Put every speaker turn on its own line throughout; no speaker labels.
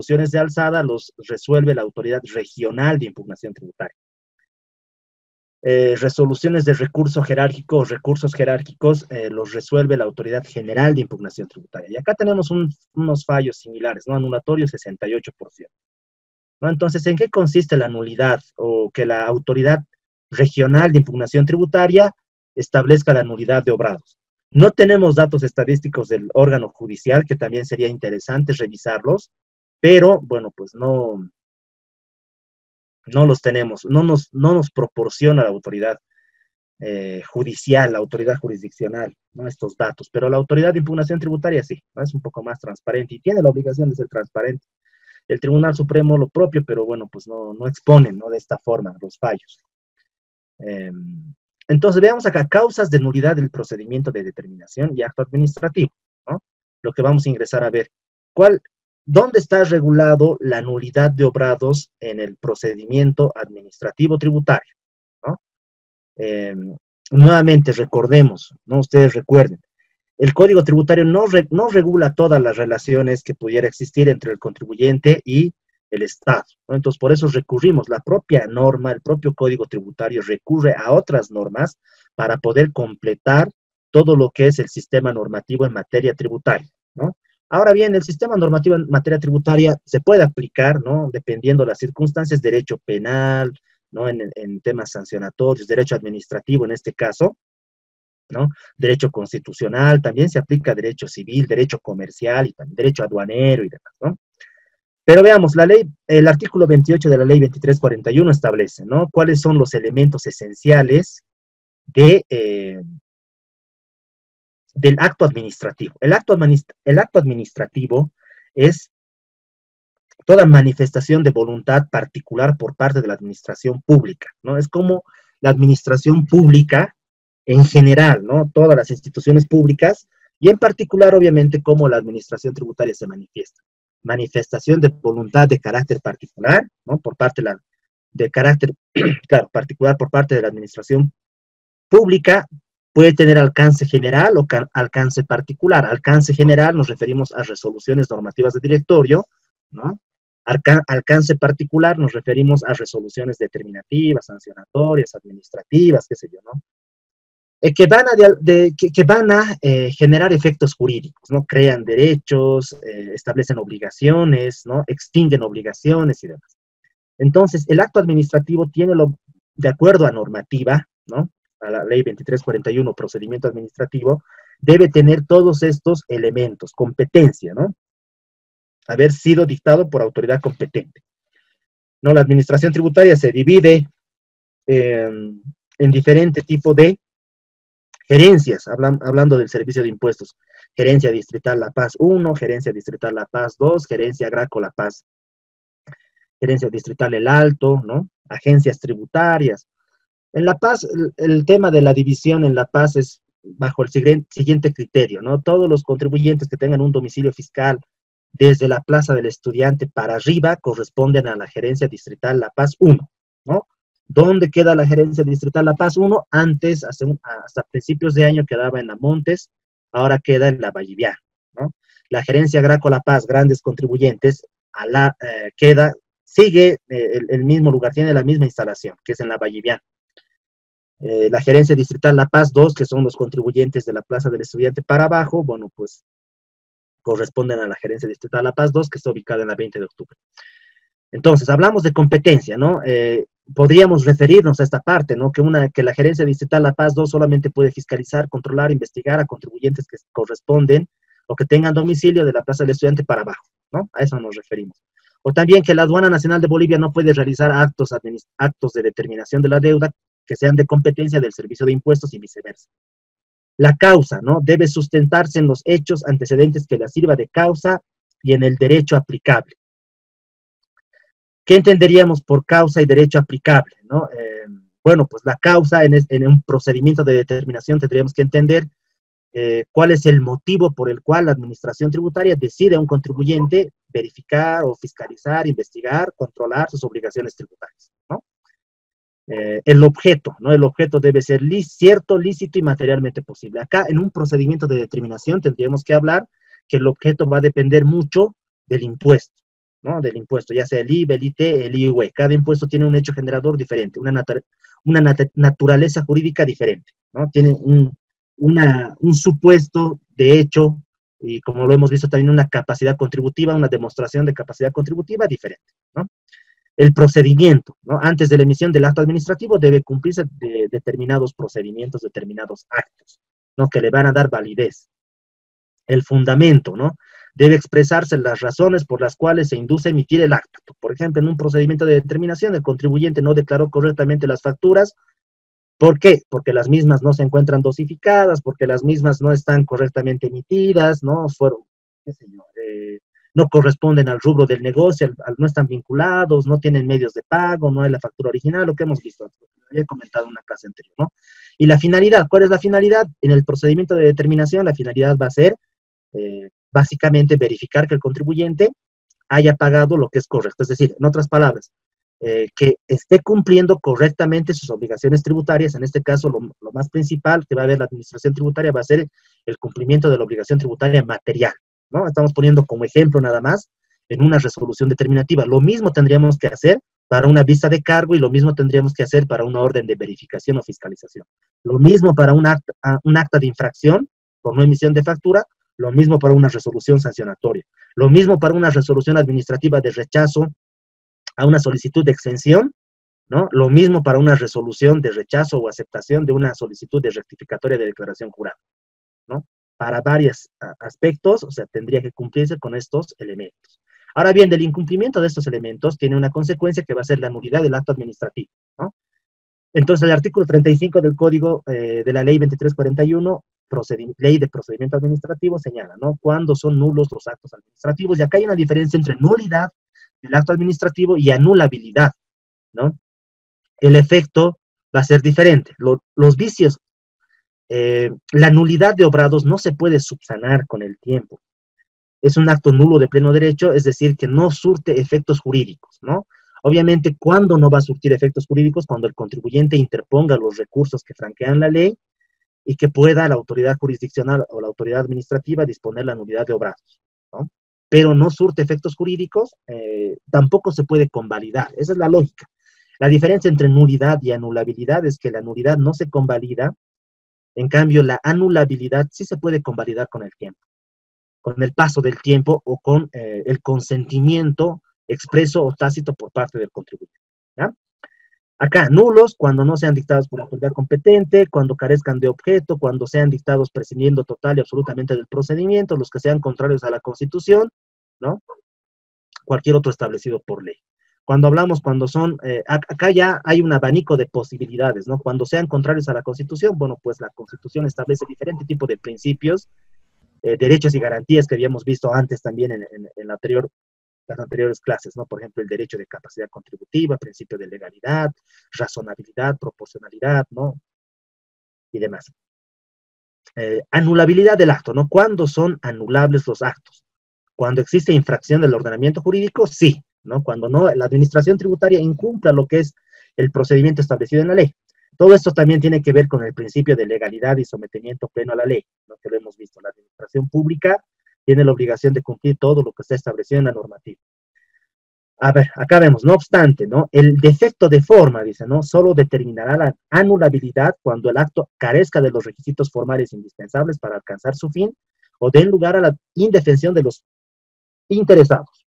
mociones de alzada los resuelve la Autoridad Regional de Impugnación Tributaria. Resoluciones de recurso jerárquico o recursos jerárquicos los resuelve la Autoridad General de Impugnación Tributaria. Y acá tenemos unos fallos similares, ¿no? Anulatorio 68%. ¿No? Entonces, ¿en qué consiste la nulidad o que la Autoridad Regional de Impugnación Tributaria establezca la nulidad de obrados? No tenemos datos estadísticos del órgano judicial, que también sería interesante revisarlos, pero, bueno, pues no los tenemos, no nos proporciona la autoridad judicial, la autoridad jurisdiccional, ¿no? Estos datos, pero la Autoridad de Impugnación Tributaria sí, ¿no? Es un poco más transparente y tiene la obligación de ser transparente. El Tribunal Supremo lo propio, pero bueno, pues no exponen, ¿no? De esta forma los fallos. Entonces, veamos acá, causas de nulidad del procedimiento de determinación y acto administrativo, ¿no? Lo que vamos a ingresar a ver. ¿Dónde está regulado la nulidad de obrados en el procedimiento administrativo tributario? ¿No? Nuevamente, recordemos, ¿no? Ustedes recuerden, el Código Tributario no regula todas las relaciones que pudiera existir entre el contribuyente y el Estado, ¿no? Entonces, por eso recurrimos, la propia norma, el propio Código Tributario recurre a otras normas para poder completar todo lo que es el sistema normativo en materia tributaria, ¿no? Ahora bien, el sistema normativo en materia tributaria se puede aplicar, ¿no? Dependiendo de las circunstancias, derecho penal, ¿no? En temas sancionatorios, derecho administrativo en este caso, ¿no? Derecho constitucional, también se aplica derecho civil, derecho comercial y también derecho aduanero y demás, ¿no? Pero veamos, el artículo 28 de la ley 2341 establece, ¿no? Cuáles son los elementos esenciales del acto administrativo. El acto administrativo es toda manifestación de voluntad particular por parte de la administración pública, ¿no? Es como la administración pública en general, ¿no? Todas las instituciones públicas, y en particular, obviamente, cómo la administración tributaria se manifiesta. Manifestación de voluntad de carácter particular, ¿no? Por parte de carácter, claro, particular por parte de la administración pública, puede tener alcance general o alcance particular. Alcance general nos referimos a resoluciones normativas de directorio, ¿no? Alcance particular nos referimos a resoluciones determinativas, sancionatorias, administrativas, qué sé yo, ¿no? Que van a generar efectos jurídicos, ¿no? Crean derechos, establecen obligaciones, ¿no? Extinguen obligaciones y demás. Entonces, el acto administrativo tiene, de acuerdo a normativa, ¿no? A la ley 2341, procedimiento administrativo, debe tener todos estos elementos, competencia, ¿no? Haber sido dictado por autoridad competente. ¿No? La administración tributaria se divide en diferentes tipos de gerencias, hablando del servicio de impuestos. Gerencia Distrital La Paz 1, Gerencia Distrital La Paz 2, Gerencia Graco La Paz, Gerencia Distrital El Alto, ¿no? Agencias tributarias. En La Paz, el tema de la división en La Paz es bajo el siguiente criterio, ¿no? Todos los contribuyentes que tengan un domicilio fiscal desde la Plaza del Estudiante para arriba corresponden a la Gerencia Distrital La Paz 1, ¿no? ¿Dónde queda la Gerencia Distrital La Paz 1? Antes, hasta principios de año, quedaba en La Montes, ahora queda en La Valliviana, ¿no? La Gerencia Graco La Paz, grandes contribuyentes, sigue el mismo lugar, tiene la misma instalación, que es en La Valliviana. La Gerencia Distrital La Paz 2, que son los contribuyentes de la Plaza del Estudiante para abajo, bueno, pues corresponden a la Gerencia Distrital La Paz 2, que está ubicada en la 20 de octubre. Entonces, hablamos de competencia, ¿no? Podríamos referirnos a esta parte, ¿no? Que la Gerencia Distrital La Paz 2 solamente puede fiscalizar, controlar, investigar a contribuyentes que corresponden o que tengan domicilio de la Plaza del Estudiante para abajo, ¿no? A eso nos referimos. O también que la Aduana Nacional de Bolivia no puede realizar actos de determinación de la deuda que sean de competencia del Servicio de Impuestos y viceversa. La causa, ¿no? Debe sustentarse en los hechos antecedentes que la sirva de causa y en el derecho aplicable. ¿Qué entenderíamos por causa y derecho aplicable, ¿no? Bueno, pues la causa en un procedimiento de determinación tendríamos que entender cuál es el motivo por el cual la administración tributaria decide a un contribuyente verificar o fiscalizar, investigar, controlar sus obligaciones tributarias, ¿no? El objeto, ¿no? El objeto debe ser cierto, lícito y materialmente posible. Acá, en un procedimiento de determinación, tendríamos que hablar que el objeto va a depender mucho del impuesto, ¿no? Del impuesto, ya sea el IVA, el IT, el IUE. Cada impuesto tiene un hecho generador diferente, una naturaleza jurídica diferente, ¿no? Tiene un supuesto de hecho, y como lo hemos visto también, una capacidad contributiva, una demostración de capacidad contributiva diferente, ¿no? El procedimiento, ¿no? Antes de la emisión del acto administrativo debe cumplirse de determinados procedimientos, determinados actos, ¿no? Que le van a dar validez. El fundamento, ¿no? Debe expresarse las razones por las cuales se induce a emitir el acto. Por ejemplo, en un procedimiento de determinación, el contribuyente no declaró correctamente las facturas. ¿Por qué? Porque las mismas no se encuentran dosificadas, porque las mismas no están correctamente emitidas, no fueron, qué sé yo, no corresponden al rubro del negocio, no están vinculados, no tienen medios de pago, no hay la factura original, lo que hemos visto, lo había comentado en una clase anterior, ¿no? Y la finalidad, ¿cuál es la finalidad? En el procedimiento de determinación, la finalidad va a ser, básicamente, verificar que el contribuyente haya pagado lo que es correcto, es decir, en otras palabras, que esté cumpliendo correctamente sus obligaciones tributarias. En este caso, lo más principal que va a ver la administración tributaria va a ser el cumplimiento de la obligación tributaria material, ¿no? Estamos poniendo como ejemplo nada más en una resolución determinativa. Lo mismo tendríamos que hacer para una vista de cargo y lo mismo tendríamos que hacer para una orden de verificación o fiscalización. Lo mismo para un acta de infracción por no emisión de factura, lo mismo para una resolución sancionatoria, lo mismo para una resolución administrativa de rechazo a una solicitud de exención, ¿no? Lo mismo para una resolución de rechazo o aceptación de una solicitud de rectificatoria de declaración jurada, ¿no? Para varios aspectos, o sea, tendría que cumplirse con estos elementos. Ahora bien, del incumplimiento de estos elementos tiene una consecuencia que va a ser la nulidad del acto administrativo, ¿no? Entonces, el artículo 35 del Código de la Ley 2341, Ley de Procedimiento Administrativo, señala, ¿no? Cuándo son nulos los actos administrativos, y acá hay una diferencia entre nulidad del acto administrativo y anulabilidad, ¿no? El efecto va a ser diferente. Los vicios, la nulidad de obrados no se puede subsanar con el tiempo. Es un acto nulo de pleno derecho, es decir, que no surte efectos jurídicos, ¿no? Obviamente, ¿cuándo no va a surtir efectos jurídicos? Cuando el contribuyente interponga los recursos que franquean la ley y que pueda la autoridad jurisdiccional o la autoridad administrativa disponer la nulidad de obrados, ¿no? Pero no surte efectos jurídicos, tampoco se puede convalidar. Esa es la lógica. La diferencia entre nulidad y anulabilidad es que la nulidad no se convalida, en cambio la anulabilidad sí se puede convalidar con el tiempo, con el paso del tiempo o con el consentimiento expreso o tácito por parte del contribuyente, ¿ya? Acá, nulos, cuando no sean dictados por la autoridad competente, cuando carezcan de objeto, cuando sean dictados prescindiendo total y absolutamente del procedimiento, los que sean contrarios a la Constitución, ¿no? Cualquier otro establecido por ley. Cuando hablamos, cuando son, acá ya hay un abanico de posibilidades, ¿no? Cuando sean contrarios a la Constitución, bueno, pues la Constitución establece diferente tipo de principios, derechos y garantías que habíamos visto antes también en las anteriores clases, ¿no? Por ejemplo, el derecho de capacidad contributiva, principio de legalidad, razonabilidad, proporcionalidad, ¿no? Y demás. Anulabilidad del acto, ¿no? ¿Cuándo son anulables los actos? Cuando existe infracción del ordenamiento jurídico, sí, ¿no? Cuando no, la administración tributaria incumpla lo que es el procedimiento establecido en la ley. Todo esto también tiene que ver con el principio de legalidad y sometimiento pleno a la ley, ¿no? Que lo hemos visto. La administración pública tiene la obligación de cumplir todo lo que está establecido en la normativa. A ver, acá vemos, no obstante, ¿no? El defecto de forma, dice, ¿no? Solo determinará la anulabilidad cuando el acto carezca de los requisitos formales indispensables para alcanzar su fin o den lugar a la indefensión de los interesados.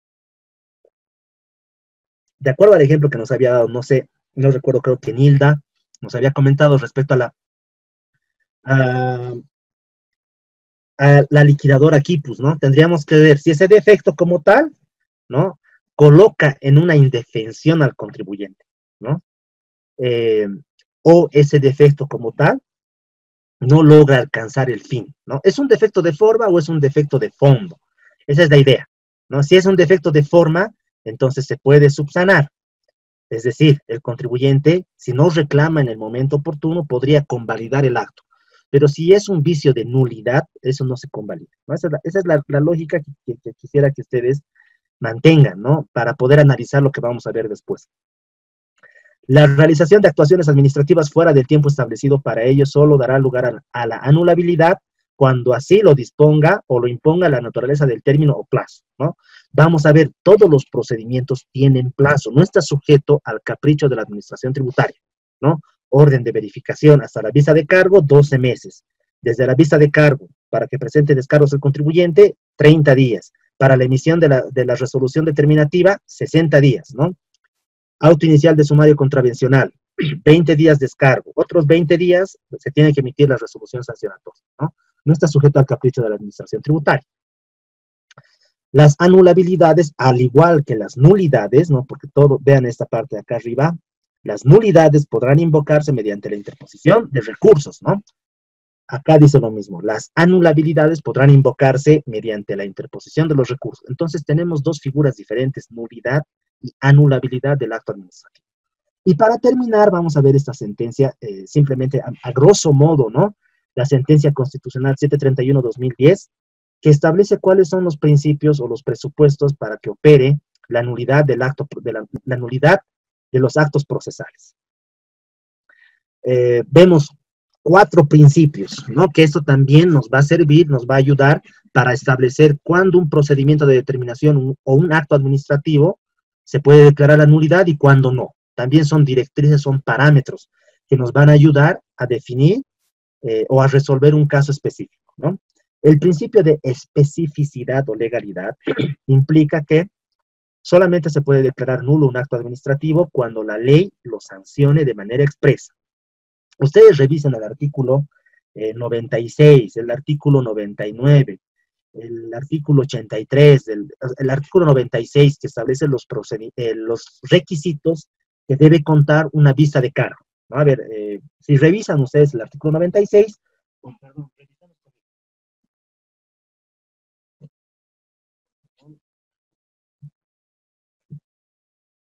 De acuerdo al ejemplo que nos había dado, no sé, no recuerdo, creo que Nilda nos había comentado respecto a la liquidadora Quipus, ¿no? Tendríamos que ver si ese defecto como tal, ¿no? Coloca en una indefensión al contribuyente, ¿no? O ese defecto como tal no logra alcanzar el fin, ¿no? ¿Es un defecto de forma o es un defecto de fondo? Esa es la idea, ¿no? Si es un defecto de forma, entonces se puede subsanar. Es decir, el contribuyente, si no reclama en el momento oportuno, podría convalidar el acto. Pero si es un vicio de nulidad, eso no se convalida, ¿no? Esa es la lógica que quisiera que ustedes mantengan, ¿no? Para poder analizar lo que vamos a ver después. La realización de actuaciones administrativas fuera del tiempo establecido para ello solo dará lugar a la anulabilidad cuando así lo disponga o lo imponga la naturaleza del término o plazo, ¿no? Vamos a ver, todos los procedimientos tienen plazo, no está sujeto al capricho de la administración tributaria, ¿no? Orden de verificación hasta la vista de cargo, 12 meses. Desde la vista de cargo, para que presente descargos el contribuyente, 30 días. Para la emisión de la resolución determinativa, 60 días, ¿no? Auto inicial de sumario contravencional, 20 días descargo. Otros 20 días se tiene que emitir la resolución sancionatoria, ¿no? No está sujeto al capricho de la administración tributaria. Las anulabilidades, al igual que las nulidades, ¿no? Porque todo, vean esta parte de acá arriba, las nulidades podrán invocarse mediante la interposición de recursos, ¿no? Acá dice lo mismo, las anulabilidades podrán invocarse mediante la interposición de los recursos. Entonces tenemos dos figuras diferentes, nulidad y anulabilidad del acto administrativo. Y para terminar, vamos a ver esta sentencia, simplemente a grosso modo, ¿no? La sentencia constitucional 731-2010, que establece cuáles son los principios o los presupuestos para que opere la nulidad del acto, la nulidad de los actos procesales. Vemos 4 principios, ¿no? Que esto también nos va a servir, nos va a ayudar para establecer cuándo un procedimiento de determinación o un acto administrativo se puede declarar la nulidad y cuándo no. También son directrices, son parámetros que nos van a ayudar a definir o a resolver un caso específico, ¿no? El principio de especificidad o legalidad implica que solamente se puede declarar nulo un acto administrativo cuando la ley lo sancione de manera expresa. Ustedes revisen el artículo 96, el artículo 99, el artículo 83, el artículo 96 que establece los requisitos que debe contar una vista de cargo, ¿no? A ver, si revisan ustedes el artículo 96,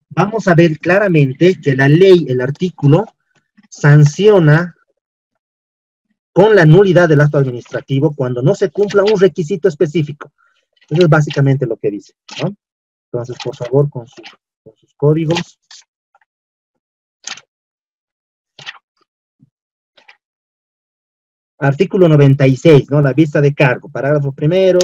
vamos a ver claramente que la ley, el artículo, sanciona con la nulidad del acto administrativo cuando no se cumpla un requisito específico. Eso es básicamente lo que dice, ¿no? Entonces, por favor, con sus códigos. Artículo 96, ¿no? La vista de cargo, parágrafo primero,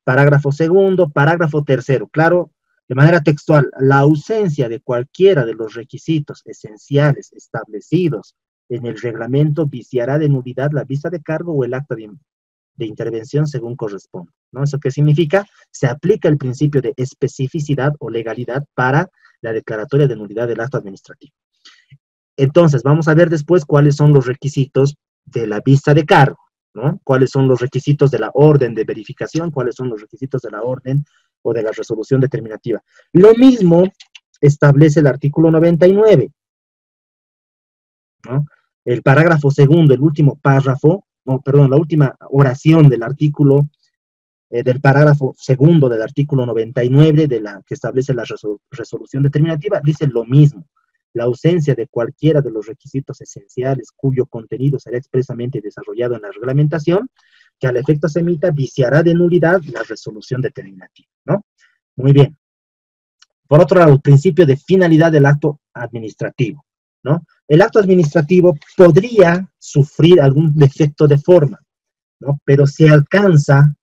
parágrafo segundo, parágrafo tercero. Claro, de manera textual, la ausencia de cualquiera de los requisitos esenciales establecidos en el reglamento viciará de nulidad la vista de cargo o el acta de intervención según corresponda, ¿no? ¿Eso qué significa? Se aplica el principio de especificidad o legalidad para la declaratoria de nulidad del acto administrativo. Entonces, vamos a ver después cuáles son los requisitos de la vista de cargo, ¿no? Cuáles son los requisitos de la orden de verificación, cuáles son los requisitos de la orden o de la resolución determinativa. Lo mismo establece el artículo 99, ¿no? El parágrafo segundo, el último párrafo, no, perdón, la última oración del artículo, del parágrafo segundo del artículo 99, que establece la resolución determinativa, dice lo mismo. La ausencia de cualquiera de los requisitos esenciales cuyo contenido será expresamente desarrollado en la reglamentación, que al efecto se emita, viciará de nulidad la resolución determinativa, ¿no? Muy bien. Por otro lado, el principio de finalidad del acto administrativo, ¿no? El acto administrativo podría sufrir algún defecto de forma, ¿no? Pero si alcanza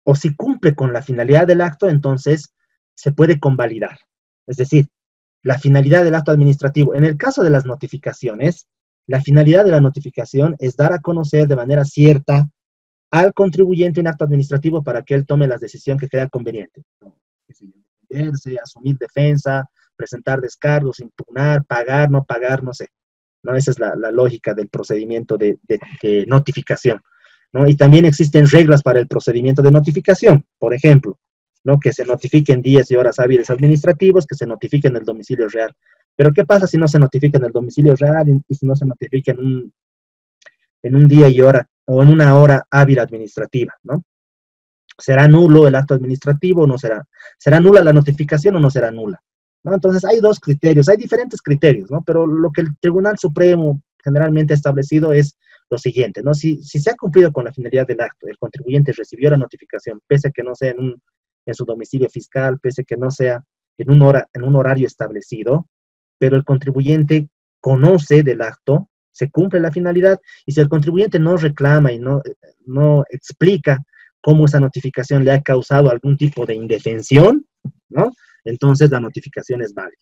o si cumple con la finalidad del acto, entonces se puede convalidar. Es decir, la finalidad del acto administrativo. En el caso de las notificaciones, la finalidad de la notificación es dar a conocer de manera cierta al contribuyente un acto administrativo para que él tome la decisión que crea conveniente. Defenderse, asumir defensa, presentar descargos, impugnar, pagar, no pagar, no sé. ¿No? Esa es la lógica del procedimiento de notificación, ¿no? Y también existen reglas para el procedimiento de notificación. Por ejemplo, ¿no? Que se notifiquen días y horas hábiles administrativos, que se notifiquen el domicilio real. Pero ¿qué pasa si no se notifica en el domicilio real y si no se notifica en un día y hora o en una hora hábil administrativa, ¿no? ¿Será nulo el acto administrativo o no será? ¿Será nula la notificación o no será nula? ¿No? Entonces hay dos criterios, hay diferentes criterios, ¿no? Pero lo que el Tribunal Supremo generalmente ha establecido es lo siguiente, ¿no? Si se ha cumplido con la finalidad del acto, el contribuyente recibió la notificación, pese a que no sea en su domicilio fiscal, pese a que no sea en un horario establecido, pero el contribuyente conoce del acto, se cumple la finalidad, y si el contribuyente no reclama y no explica cómo esa notificación le ha causado algún tipo de indefensión, ¿no? Entonces la notificación es válida,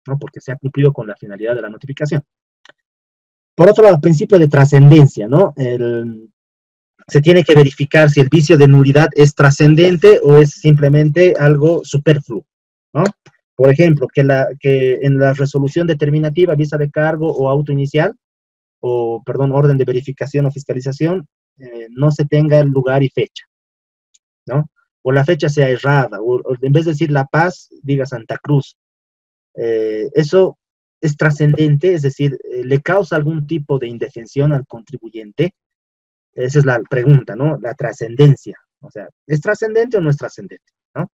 ¿no? Porque se ha cumplido con la finalidad de la notificación. Por otro lado, el principio de trascendencia, ¿no? Se tiene que verificar si el vicio de nulidad es trascendente o es simplemente algo superfluo, ¿no? Por ejemplo, que en la resolución determinativa, visa de cargo o auto inicial, o, perdón, orden de verificación o fiscalización, no se tenga el lugar y fecha, ¿no? O la fecha sea errada, o en vez de decir La Paz, diga Santa Cruz. Eso es trascendente, es decir, ¿le causa algún tipo de indefensión al contribuyente? Esa es la pregunta, ¿no? La trascendencia. O sea, ¿es trascendente o no es trascendente? ¿No?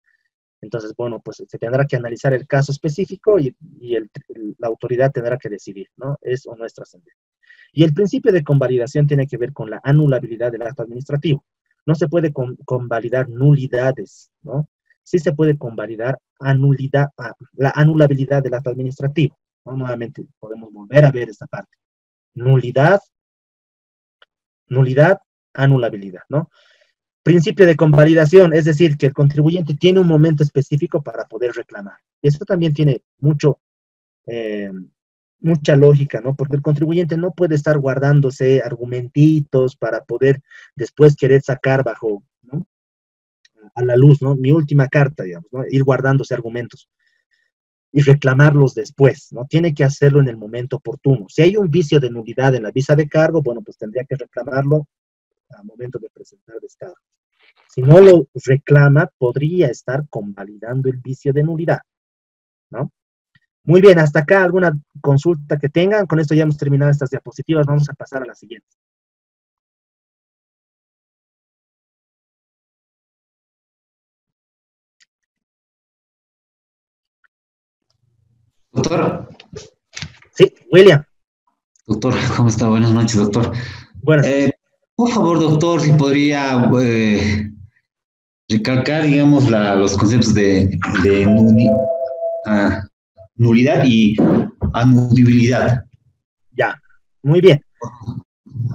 Entonces, bueno, pues se tendrá que analizar el caso específico y la autoridad tendrá que decidir, ¿no? ¿Es o no es trascendente? Y el principio de convalidación tiene que ver con la anulabilidad del acto administrativo. No se puede convalidar nulidades, ¿no? Sí se puede convalidar la anulabilidad del acto administrativo, ¿no? Nuevamente, podemos volver a ver esta parte. Nulidad, anulabilidad, ¿no? Principio de convalidación, es decir, que el contribuyente tiene un momento específico para poder reclamar. Y esto también tiene mucha lógica, ¿no? Porque el contribuyente no puede estar guardándose argumentitos para poder después querer sacar bajo, ¿no? A la luz, ¿no? Mi última carta, digamos, ¿no? Ir guardándose argumentos y reclamarlos después, ¿no? Tiene que hacerlo en el momento oportuno. Si hay un vicio de nulidad en la visa de cargo, bueno, pues tendría que reclamarlo al momento de presentar descargo. Si no lo reclama, podría estar convalidando el vicio de nulidad, ¿no? Muy bien, hasta acá alguna consulta que tengan. Con esto ya hemos terminado estas diapositivas. Vamos a pasar a la siguiente.
Doctor,
Sí, William.
doctor, ¿cómo está? Buenas noches, doctor.
Buenas.
Por favor, doctor, si podría recalcar, digamos, los conceptos de nulidad y anudibilidad.
Ya, muy bien.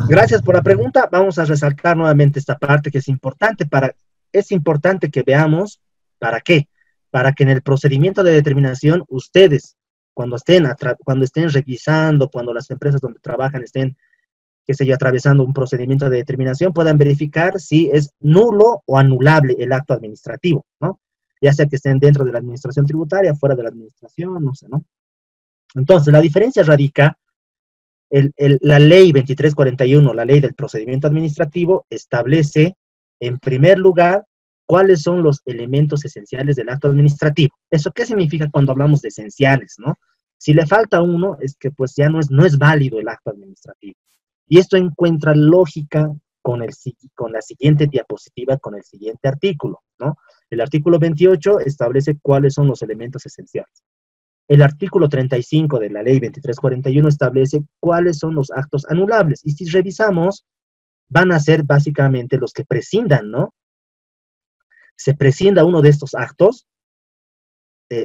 Gracias por la pregunta. Vamos a resaltar nuevamente esta parte que es importante que veamos para qué. Para que en el procedimiento de determinación ustedes, cuando estén revisando, cuando las empresas donde trabajan estén, qué sé yo, atravesando un procedimiento de determinación, puedan verificar si es nulo o anulable el acto administrativo, ¿no? Ya sea que estén dentro de la administración tributaria, fuera de la administración, no sé, ¿no? Entonces, la diferencia radica la ley 2341, la ley del procedimiento administrativo, establece, en primer lugar, cuáles son los elementos esenciales del acto administrativo. ¿Eso qué significa cuando hablamos de esenciales, no? Si le falta uno, es que pues ya no es válido el acto administrativo. Y esto encuentra lógica con la siguiente diapositiva, con el siguiente artículo, ¿no? El artículo 28 establece cuáles son los elementos esenciales. El artículo 35 de la ley 2341 establece cuáles son los actos anulables. Y si revisamos, van a ser básicamente los que prescindan, ¿no? Se prescinda uno de estos actos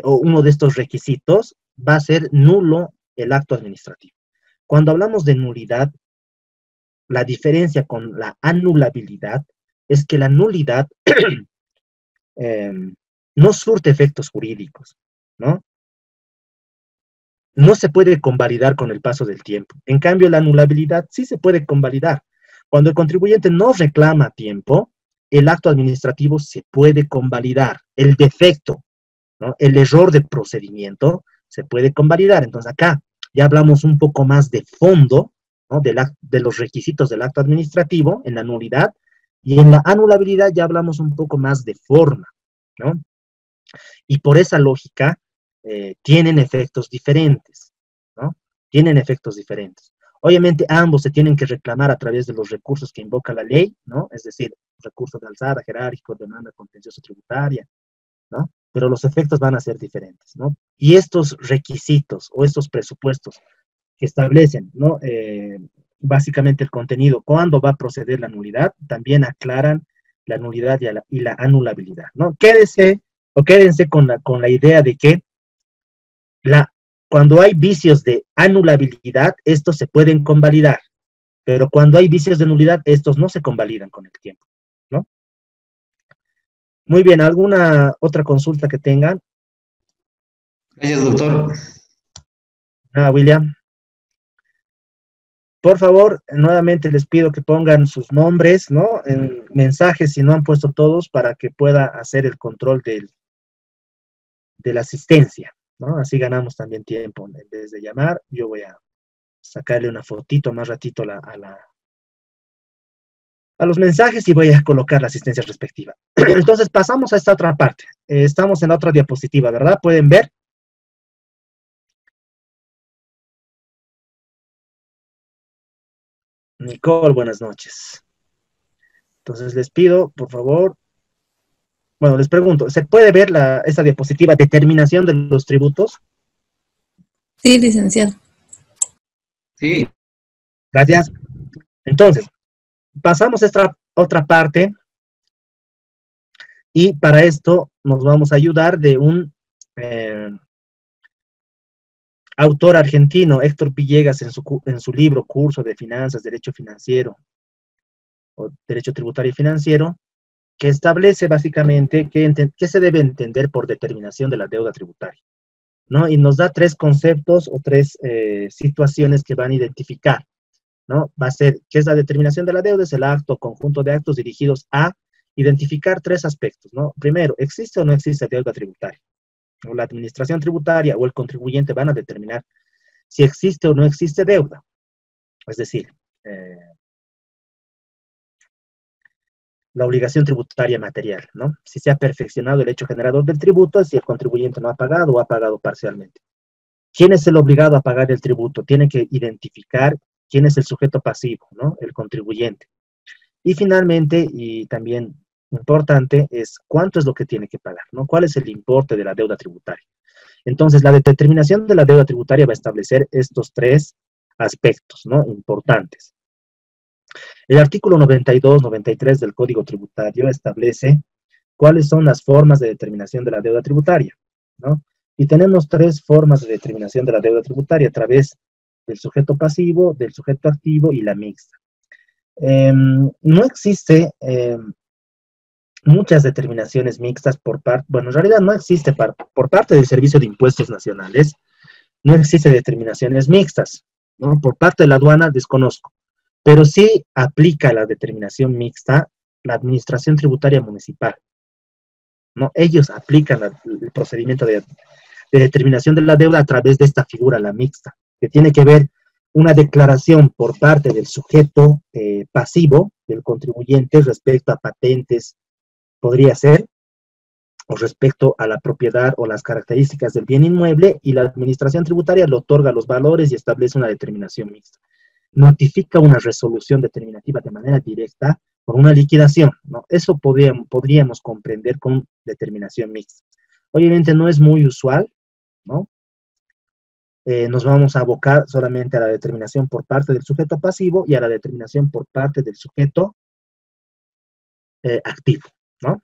o uno de estos requisitos, va a ser nulo el acto administrativo. Cuando hablamos de nulidad, la diferencia con la anulabilidad es que la nulidad no surte efectos jurídicos, ¿no? No se puede convalidar con el paso del tiempo. En cambio, la anulabilidad sí se puede convalidar. Cuando el contribuyente no reclama a tiempo, el acto administrativo se puede convalidar. El defecto, ¿no? El error de procedimiento se puede convalidar. Entonces acá ya hablamos un poco más de fondo, ¿no? De los requisitos del acto administrativo en la nulidad, y en la anulabilidad ya hablamos un poco más de forma, ¿no? Y por esa lógica, tienen efectos diferentes, ¿no? Tienen efectos diferentes. Obviamente ambos se tienen que reclamar a través de los recursos que invoca la ley, ¿no? Es decir, recursos de alzada, jerárquico, demanda contencioso tributaria, ¿no? Pero los efectos van a ser diferentes, ¿no? Y estos requisitos o estos presupuestos que establecen, ¿no? Básicamente el contenido, cuándo va a proceder la nulidad, también aclaran la nulidad y la anulabilidad, ¿no? Quédense con la idea de que Cuando hay vicios de anulabilidad, estos se pueden convalidar, pero cuando hay vicios de nulidad, estos no se convalidan con el tiempo, ¿no? Muy bien, ¿alguna otra consulta que tengan?
Gracias, doctor.
William. Por favor, nuevamente les pido que pongan sus nombres, ¿no? En mensajes, si no han puesto todos, para que pueda hacer el control de la asistencia, ¿no? Así ganamos también tiempo. En vez de llamar, yo voy a sacarle una fotito más ratito a los mensajes y voy a colocar la asistencia respectiva. Entonces, pasamos a esta otra parte. Estamos en la otra diapositiva, ¿verdad? ¿Pueden ver? Nicole, buenas noches. Entonces, les pido, por favor, bueno, les pregunto, ¿se puede ver esta diapositiva, determinación de los tributos?
Sí, licenciado.
Sí.
Gracias. Entonces, pasamos a esta otra parte y para esto nos vamos a ayudar de un autor argentino, Héctor Villegas, en su libro Curso de Finanzas, Derecho Financiero o Derecho Tributario y Financiero, que establece básicamente qué se debe entender por determinación de la deuda tributaria, ¿no? Y nos da tres conceptos o tres situaciones que van a identificar, ¿no? Va a ser, ¿qué es la determinación de la deuda? Es el acto o conjunto de actos dirigidos a identificar tres aspectos, ¿no? Primero, ¿existe o no existe deuda tributaria? O la administración tributaria o el contribuyente van a determinar si existe o no existe deuda. Es decir, la obligación tributaria material, ¿no? Si se ha perfeccionado el hecho generador del tributo, si el contribuyente no ha pagado o ha pagado parcialmente. ¿Quién es el obligado a pagar el tributo? Tiene que identificar quién es el sujeto pasivo, ¿no? El contribuyente. Y finalmente, y también importante, es cuánto es lo que tiene que pagar, ¿no? ¿Cuál es el importe de la deuda tributaria? Entonces, la determinación de la deuda tributaria va a establecer estos tres aspectos, ¿no? Importantes. El artículo 92-93 del Código Tributario establece cuáles son las formas de determinación de la deuda tributaria, ¿no? Y tenemos tres formas de determinación de la deuda tributaria a través del sujeto pasivo, del sujeto activo y la mixta. No existe muchas determinaciones mixtas bueno, en realidad no existe por parte del Servicio de Impuestos Nacionales, no existe determinaciones mixtas, ¿no? Por parte de la aduana desconozco, pero sí aplica la determinación mixta la Administración Tributaria Municipal, ¿no? Ellos aplican el procedimiento de determinación de la deuda a través de esta figura, la mixta, que tiene que ver una declaración por parte del sujeto pasivo, del contribuyente, respecto a patentes, podría ser, o respecto a la propiedad o las características del bien inmueble, y la administración tributaria le otorga los valores y establece una determinación mixta. Notifica una resolución determinativa de manera directa por una liquidación, ¿no? Eso podríamos comprender con determinación mixta. Obviamente no es muy usual, ¿no? Nos vamos a abocar solamente a la determinación por parte del sujeto pasivo y a la determinación por parte del sujeto activo, ¿no?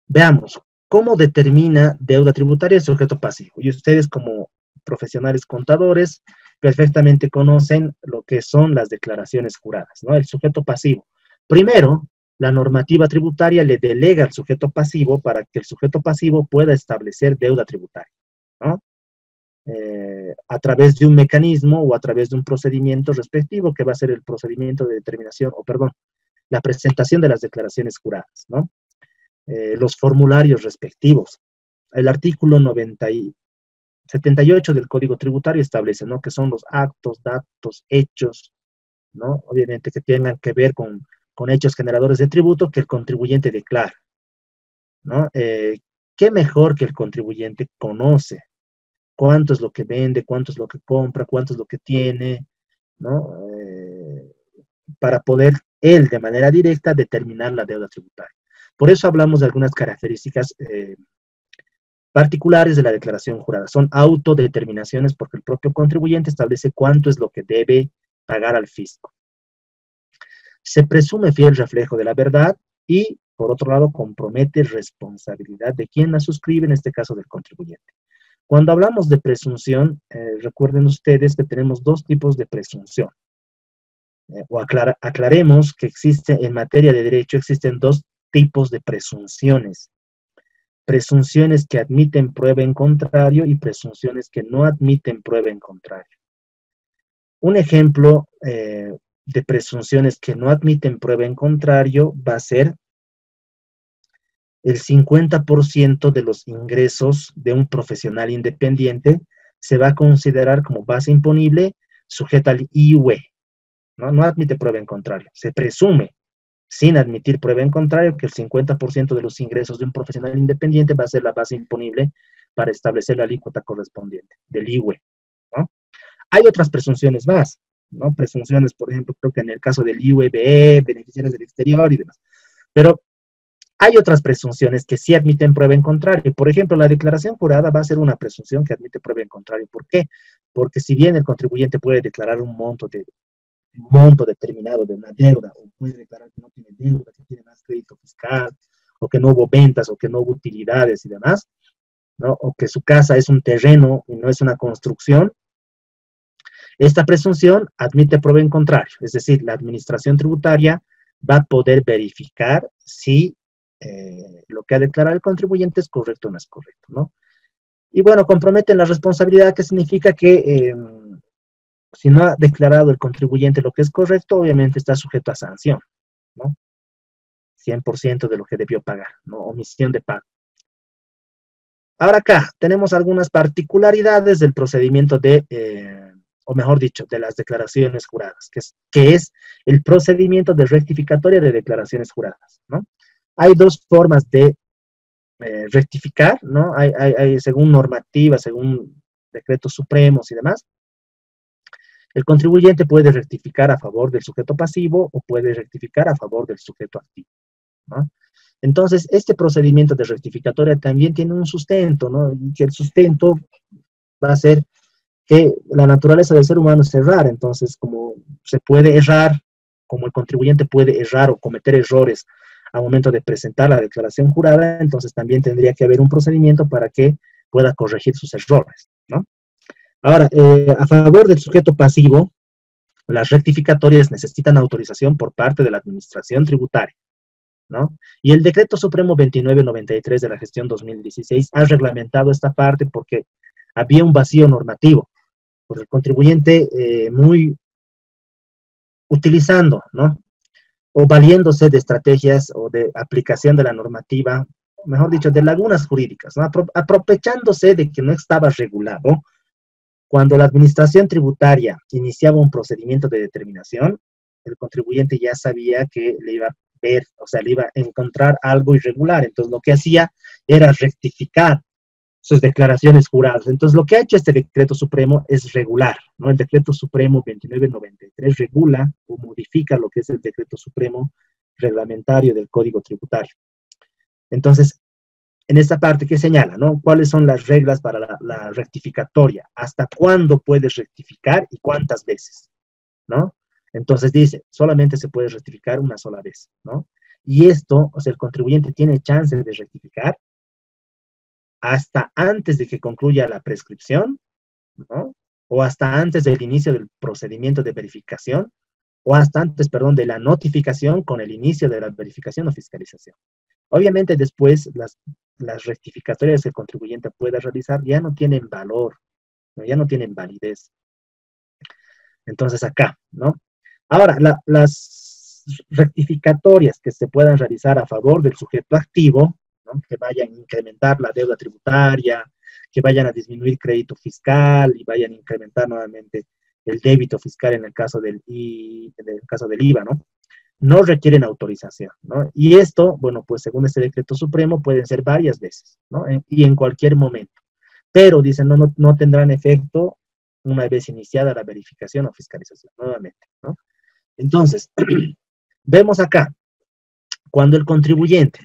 Veamos, ¿cómo determina deuda tributaria el sujeto pasivo? Y ustedes como profesionales contadores perfectamente conocen lo que son las declaraciones juradas, ¿no? El sujeto pasivo. Primero, la normativa tributaria le delega al sujeto pasivo para que el sujeto pasivo pueda establecer deuda tributaria, ¿no? A través de un mecanismo o a través de un procedimiento respectivo que va a ser el procedimiento de determinación, la presentación de las declaraciones juradas, ¿no? Los formularios respectivos. El artículo 78 del Código Tributario establece, ¿no?, que son los actos, datos, hechos, ¿no?, obviamente que tengan que ver con hechos generadores de tributo que el contribuyente declara, ¿no? ¿Qué mejor que el contribuyente conoce cuánto es lo que vende, cuánto es lo que compra, cuánto es lo que tiene, ¿no? Para poder él de manera directa determinar la deuda tributaria. Por eso hablamos de algunas características particulares de la declaración jurada. Son autodeterminaciones porque el propio contribuyente establece cuánto es lo que debe pagar al fisco. Se presume fiel reflejo de la verdad y, por otro lado, compromete responsabilidad de quien la suscribe, en este caso del contribuyente. Cuando hablamos de presunción, recuerden ustedes que tenemos dos tipos de presunción. Aclaremos que existe, en materia de derecho, existen dos tipos de presunciones. Presunciones que admiten prueba en contrario y presunciones que no admiten prueba en contrario. Un ejemplo de presunciones que no admiten prueba en contrario va a ser el 50% de los ingresos de un profesional independiente se va a considerar como base imponible sujeta al IUE. No admite prueba en contrario. Se presume, sin admitir prueba en contrario, que el 50% de los ingresos de un profesional independiente va a ser la base imponible para establecer la alícuota correspondiente del IUE, ¿no? Hay otras presunciones más, ¿no? Presunciones, por ejemplo, creo que en el caso del IUEBE, beneficiarios del exterior y demás. Pero hay otras presunciones que sí admiten prueba en contrario. Por ejemplo, la declaración jurada va a ser una presunción que admite prueba en contrario. ¿Por qué? Porque si bien el contribuyente puede declarar un monto determinado de una deuda, o puede declarar que no tiene deuda, que tiene más crédito fiscal, o que no hubo ventas, o que no hubo utilidades y demás, ¿no? O que su casa es un terreno y no es una construcción, esta presunción admite prueba en contrario. Es decir, la administración tributaria va a poder verificar si lo que ha declarado el contribuyente es correcto o no es correcto, ¿no? Y bueno, comprometen la responsabilidad, que significa que si no ha declarado el contribuyente lo que es correcto, obviamente está sujeto a sanción, ¿no? 100% de lo que debió pagar, ¿no? Omisión de pago. Ahora acá tenemos algunas particularidades del procedimiento o mejor dicho, de las declaraciones juradas, que es el procedimiento de rectificatoria de declaraciones juradas, ¿no? Hay dos formas de rectificar, ¿no? Hay según normativa, según decretos supremos y demás. El contribuyente puede rectificar a favor del sujeto pasivo o puede rectificar a favor del sujeto activo, ¿no? Entonces, este procedimiento de rectificatoria también tiene un sustento, ¿no? Y que el sustento va a ser que la naturaleza del ser humano es errar. Entonces, como se puede errar, como el contribuyente puede errar o cometer errores al momento de presentar la declaración jurada, entonces también tendría que haber un procedimiento para que pueda corregir sus errores, ¿no? Ahora, a favor del sujeto pasivo, las rectificatorias necesitan autorización por parte de la administración tributaria, ¿no? Y el Decreto Supremo 2993 de la gestión 2016 ha reglamentado esta parte porque había un vacío normativo, por el contribuyente muy utilizando, ¿no? O valiéndose de estrategias o de aplicación de la normativa, mejor dicho, de lagunas jurídicas, ¿no? Aprovechándose de que no estaba regulado. Cuando la administración tributaria iniciaba un procedimiento de determinación, el contribuyente ya sabía que le iba a ver, o sea, le iba a encontrar algo irregular. Entonces, lo que hacía era rectificar sus declaraciones juradas. Entonces, lo que ha hecho este decreto supremo es regular, ¿no? El decreto supremo 2993 regula o modifica lo que es el decreto supremo reglamentario del Código Tributario. Entonces, en esta parte que señala, ¿no? ¿Cuáles son las reglas para la rectificatoria? ¿Hasta cuándo puedes rectificar y cuántas veces? ¿No? Entonces dice, solamente se puede rectificar una sola vez, ¿no? Y esto, o sea, el contribuyente tiene chance de rectificar hasta antes de que concluya la prescripción, ¿no? O hasta antes del inicio del procedimiento de verificación, o hasta antes, perdón, de la notificación con el inicio de la verificación o fiscalización. Obviamente después las rectificatorias que el contribuyente pueda realizar ya no tienen valor, ¿no? Ya no tienen validez. Entonces acá, ¿no? Ahora, las rectificatorias que se puedan realizar a favor del sujeto activo, ¿no? Que vayan a incrementar la deuda tributaria, que vayan a disminuir crédito fiscal y vayan a incrementar nuevamente el débito fiscal en el caso del IVA, ¿no? No requieren autorización, ¿no? Y esto, bueno, pues según este decreto supremo pueden ser varias veces, ¿no? Y en cualquier momento. Pero, dicen, no tendrán efecto una vez iniciada la verificación o fiscalización, nuevamente, ¿no? Entonces, vemos acá, cuando el contribuyente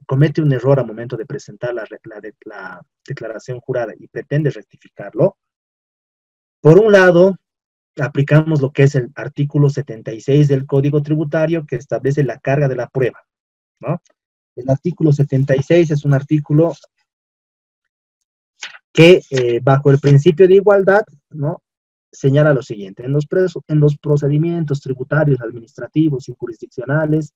comete un error al momento de presentar la declaración jurada y pretende rectificarlo, por un lado, aplicamos lo que es el artículo 76 del Código Tributario que establece la carga de la prueba, ¿no? El artículo 76 es un artículo que bajo el principio de igualdad, ¿no?, señala lo siguiente: en los procedimientos tributarios, administrativos y jurisdiccionales,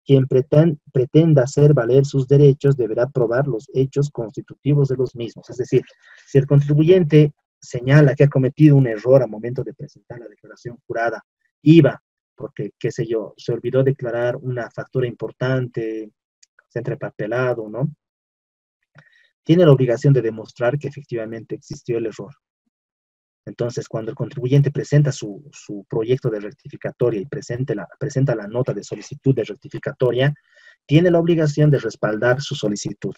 quien pretenda hacer valer sus derechos deberá probar los hechos constitutivos de los mismos. Es decir, si el contribuyente señala que ha cometido un error al momento de presentar la declaración jurada, IVA, porque, qué sé yo, se olvidó declarar una factura importante, se ha entrepapelado, ¿no?, tiene la obligación de demostrar que efectivamente existió el error. Entonces, cuando el contribuyente presenta su proyecto de rectificatoria y presenta la nota de solicitud de rectificatoria, tiene la obligación de respaldar su solicitud.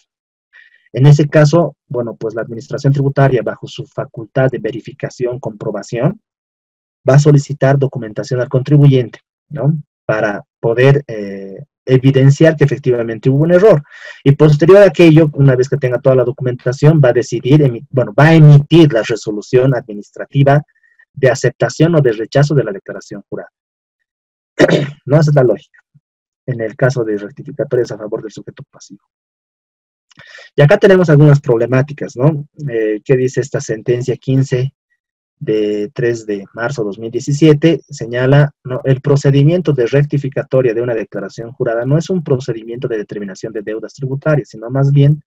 En ese caso, bueno, pues la administración tributaria, bajo su facultad de verificación, comprobación, va a solicitar documentación al contribuyente, ¿no?, para poder evidenciar que efectivamente hubo un error. Y posterior a aquello, una vez que tenga toda la documentación, va a decidir, va a emitir la resolución administrativa de aceptación o de rechazo de la declaración jurada. No, esa es la lógica en el caso de rectificatorias a favor del sujeto pasivo. Y acá tenemos algunas problemáticas, ¿no? ¿Qué dice esta sentencia 15 de 3 de marzo de 2017? Señala, ¿no?, el procedimiento de rectificatoria de una declaración jurada no es un procedimiento de determinación de deudas tributarias, sino más bien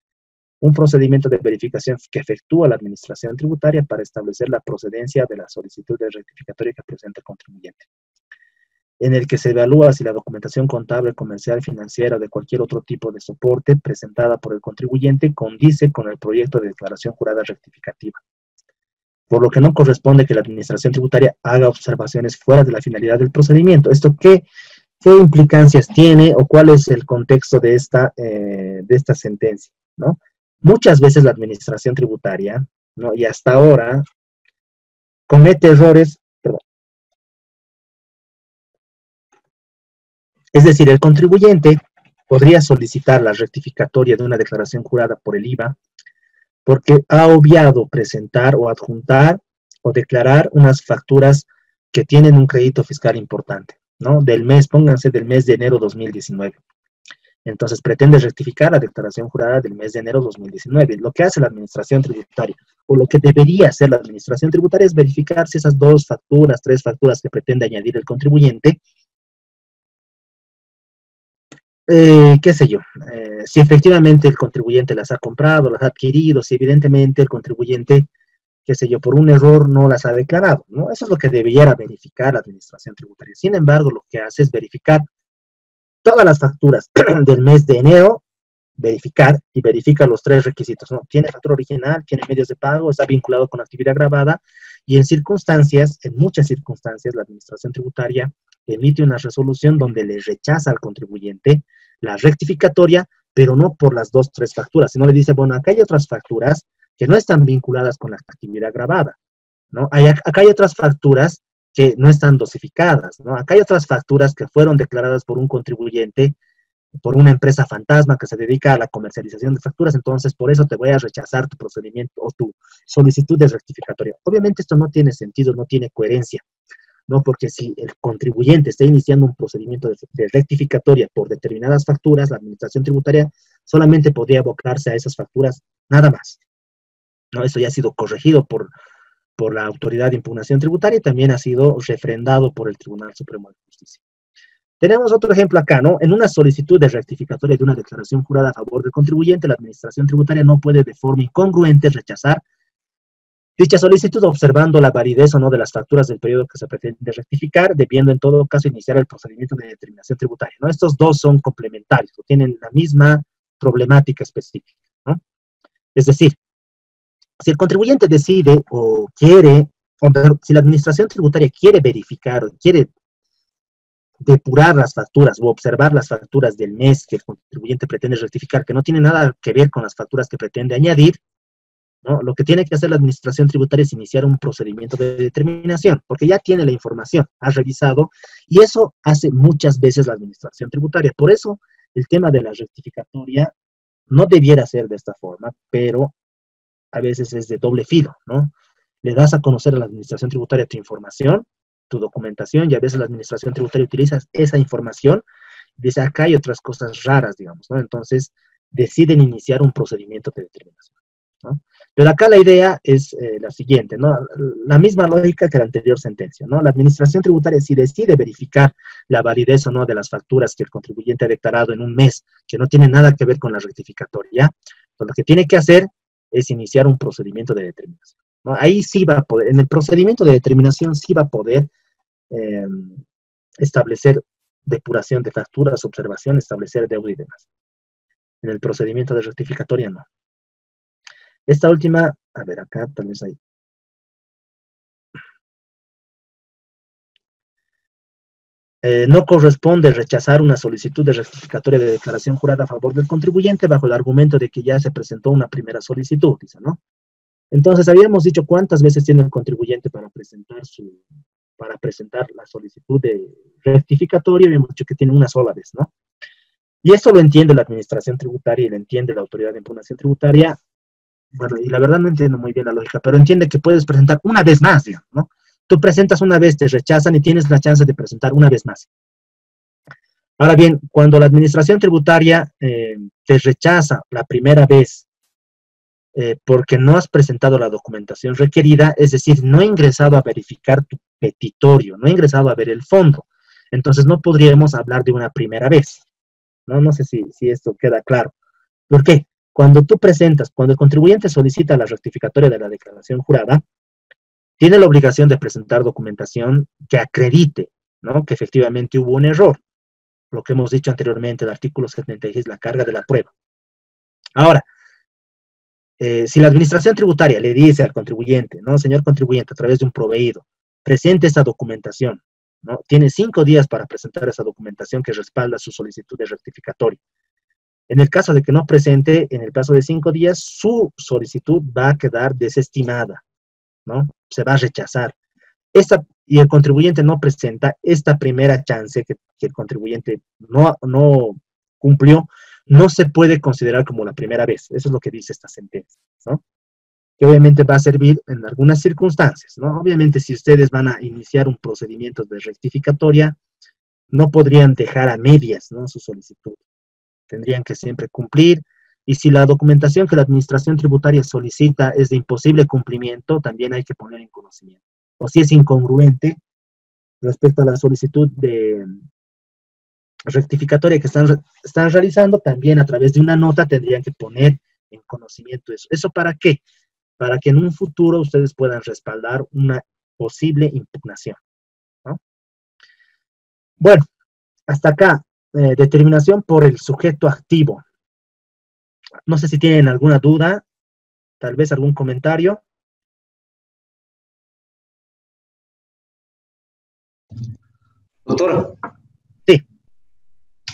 un procedimiento de verificación que efectúa la administración tributaria para establecer la procedencia de la solicitud de rectificatoria que presenta el contribuyente, en el que se evalúa si la documentación contable, comercial, financiera o de cualquier otro tipo de soporte presentada por el contribuyente condice con el proyecto de declaración jurada rectificativa, por lo que no corresponde que la administración tributaria haga observaciones fuera de la finalidad del procedimiento. ¿Esto qué implicancias tiene o cuál es el contexto de esta sentencia, ¿no? Muchas veces la administración tributaria, ¿no?, y hasta ahora, comete errores, perdón. Es decir, el contribuyente podría solicitar la rectificatoria de una declaración jurada por el IVA porque ha obviado presentar o adjuntar o declarar unas facturas que tienen un crédito fiscal importante, ¿no?, pónganse del mes de enero 2019. Entonces pretende rectificar la declaración jurada del mes de enero 2019. Lo que hace la administración tributaria, o lo que debería hacer la administración tributaria, es verificar si esas 2 facturas, 3 facturas que pretende añadir el contribuyente, qué sé yo, si efectivamente el contribuyente las ha comprado, las ha adquirido, si evidentemente el contribuyente, qué sé yo, por un error no las ha declarado, ¿no? Eso es lo que debiera verificar la administración tributaria. Sin embargo, lo que hace es verificar todas las facturas del mes de enero, verifica los 3 requisitos, ¿no? Tiene factura original, tiene medios de pago, está vinculado con actividad grabada, y en muchas circunstancias, la administración tributaria emite una resolución donde le rechaza al contribuyente la rectificatoria, pero no por las 2, 3 facturas, sino le dice, bueno, acá hay otras facturas que no están vinculadas con la actividad grabada, ¿no? Acá hay otras facturas que no están dosificadas, ¿no? Acá hay otras facturas que fueron declaradas por un contribuyente, por una empresa fantasma que se dedica a la comercialización de facturas, entonces por eso te voy a rechazar tu procedimiento o tu solicitud de rectificatoria. Obviamente esto no tiene sentido, no tiene coherencia, ¿no? Porque si el contribuyente está iniciando un procedimiento de rectificatoria por determinadas facturas, la administración tributaria solamente podría abocarse a esas facturas, nada más, ¿no? Eso ya ha sido corregido por la Autoridad de Impugnación Tributaria y también ha sido refrendado por el Tribunal Supremo de Justicia. Tenemos otro ejemplo acá, ¿no? En una solicitud de rectificatoria de una declaración jurada a favor del contribuyente, la administración tributaria no puede de forma incongruente rechazar dicha solicitud observando la validez o no de las facturas del periodo que se pretende rectificar, debiendo en todo caso iniciar el procedimiento de determinación tributaria, ¿no? Estos dos son complementarios, tienen la misma problemática específica, ¿no? Es decir, si el contribuyente decide o quiere, si la administración tributaria quiere verificar o quiere depurar las facturas o observar las facturas del mes que el contribuyente pretende rectificar, que no tiene nada que ver con las facturas que pretende añadir, ¿no? Lo que tiene que hacer la administración tributaria es iniciar un procedimiento de determinación, porque ya tiene la información, ha revisado, y eso hace muchas veces la administración tributaria. Por eso, el tema de la rectificatoria no debiera ser de esta forma, pero a veces es de doble filo, ¿no? Le das a conocer a la administración tributaria tu información, tu documentación, y a veces la administración tributaria utiliza esa información, y dice, acá hay otras cosas raras, digamos, ¿no? Entonces, deciden iniciar un procedimiento de determinación, ¿no? Pero acá la idea es la siguiente, ¿no? La misma lógica que la anterior sentencia, ¿no? La administración tributaria, si decide verificar la validez o no de las facturas que el contribuyente ha declarado en un mes, que no tiene nada que ver con la rectificatoria, pues lo que tiene que hacer es iniciar un procedimiento de determinación, ¿no? Ahí sí va a poder, en el procedimiento de determinación sí va a poder establecer depuración de facturas, observación, establecer deuda y demás. En el procedimiento de rectificatoria no. Esta última, a ver, acá tal vez hay. No corresponde rechazar una solicitud de rectificatoria de declaración jurada a favor del contribuyente bajo el argumento de que ya se presentó una primera solicitud, dice, ¿no? Entonces, habíamos dicho cuántas veces tiene el contribuyente para presentar la solicitud de rectificatoria, habíamos dicho que tiene una sola vez, ¿no? Y esto lo entiende la administración tributaria y lo entiende la autoridad de impugnación tributaria. Bueno, y la verdad no entiendo muy bien la lógica, pero entiende que puedes presentar una vez más, digamos, ¿no? Tú presentas una vez, te rechazan y tienes la chance de presentar una vez más. Ahora bien, cuando la administración tributaria te rechaza la primera vez porque no has presentado la documentación requerida, es decir, no he ingresado a verificar tu petitorio, no he ingresado a ver el fondo, entonces no podríamos hablar de una primera vez, ¿no? No sé si esto queda claro. ¿Por qué? Cuando el contribuyente solicita la rectificatoria de la declaración jurada, tiene la obligación de presentar documentación que acredite, ¿no?, que efectivamente hubo un error. Lo que hemos dicho anteriormente, el artículo 76, la carga de la prueba. Ahora, si la administración tributaria le dice al contribuyente, ¿no?, señor contribuyente, a través de un proveído, presente esta documentación, ¿no?, tiene 5 días para presentar esa documentación que respalda su solicitud de rectificatoria. En el caso de que no presente, en el plazo de 5 días, su solicitud va a quedar desestimada, ¿no? Se va a rechazar. Y el contribuyente no presenta esta primera chance que el contribuyente no cumplió, no se puede considerar como la primera vez. Eso es lo que dice esta sentencia, ¿no? Que obviamente va a servir en algunas circunstancias, ¿no? Obviamente, si ustedes van a iniciar un procedimiento de rectificatoria, no podrían dejar a medias, ¿no?, su solicitud. Tendrían que siempre cumplir, y si la documentación que la administración tributaria solicita es de imposible cumplimiento, también hay que poner en conocimiento. O si es incongruente respecto a la solicitud de rectificatoria que están realizando, también a través de una nota tendrían que poner en conocimiento eso. ¿Eso para qué? Para que en un futuro ustedes puedan respaldar una posible impugnación, ¿no? Bueno, hasta acá. Determinación por el sujeto activo. No sé si tienen alguna duda, tal vez algún comentario.
Doctor.
Sí.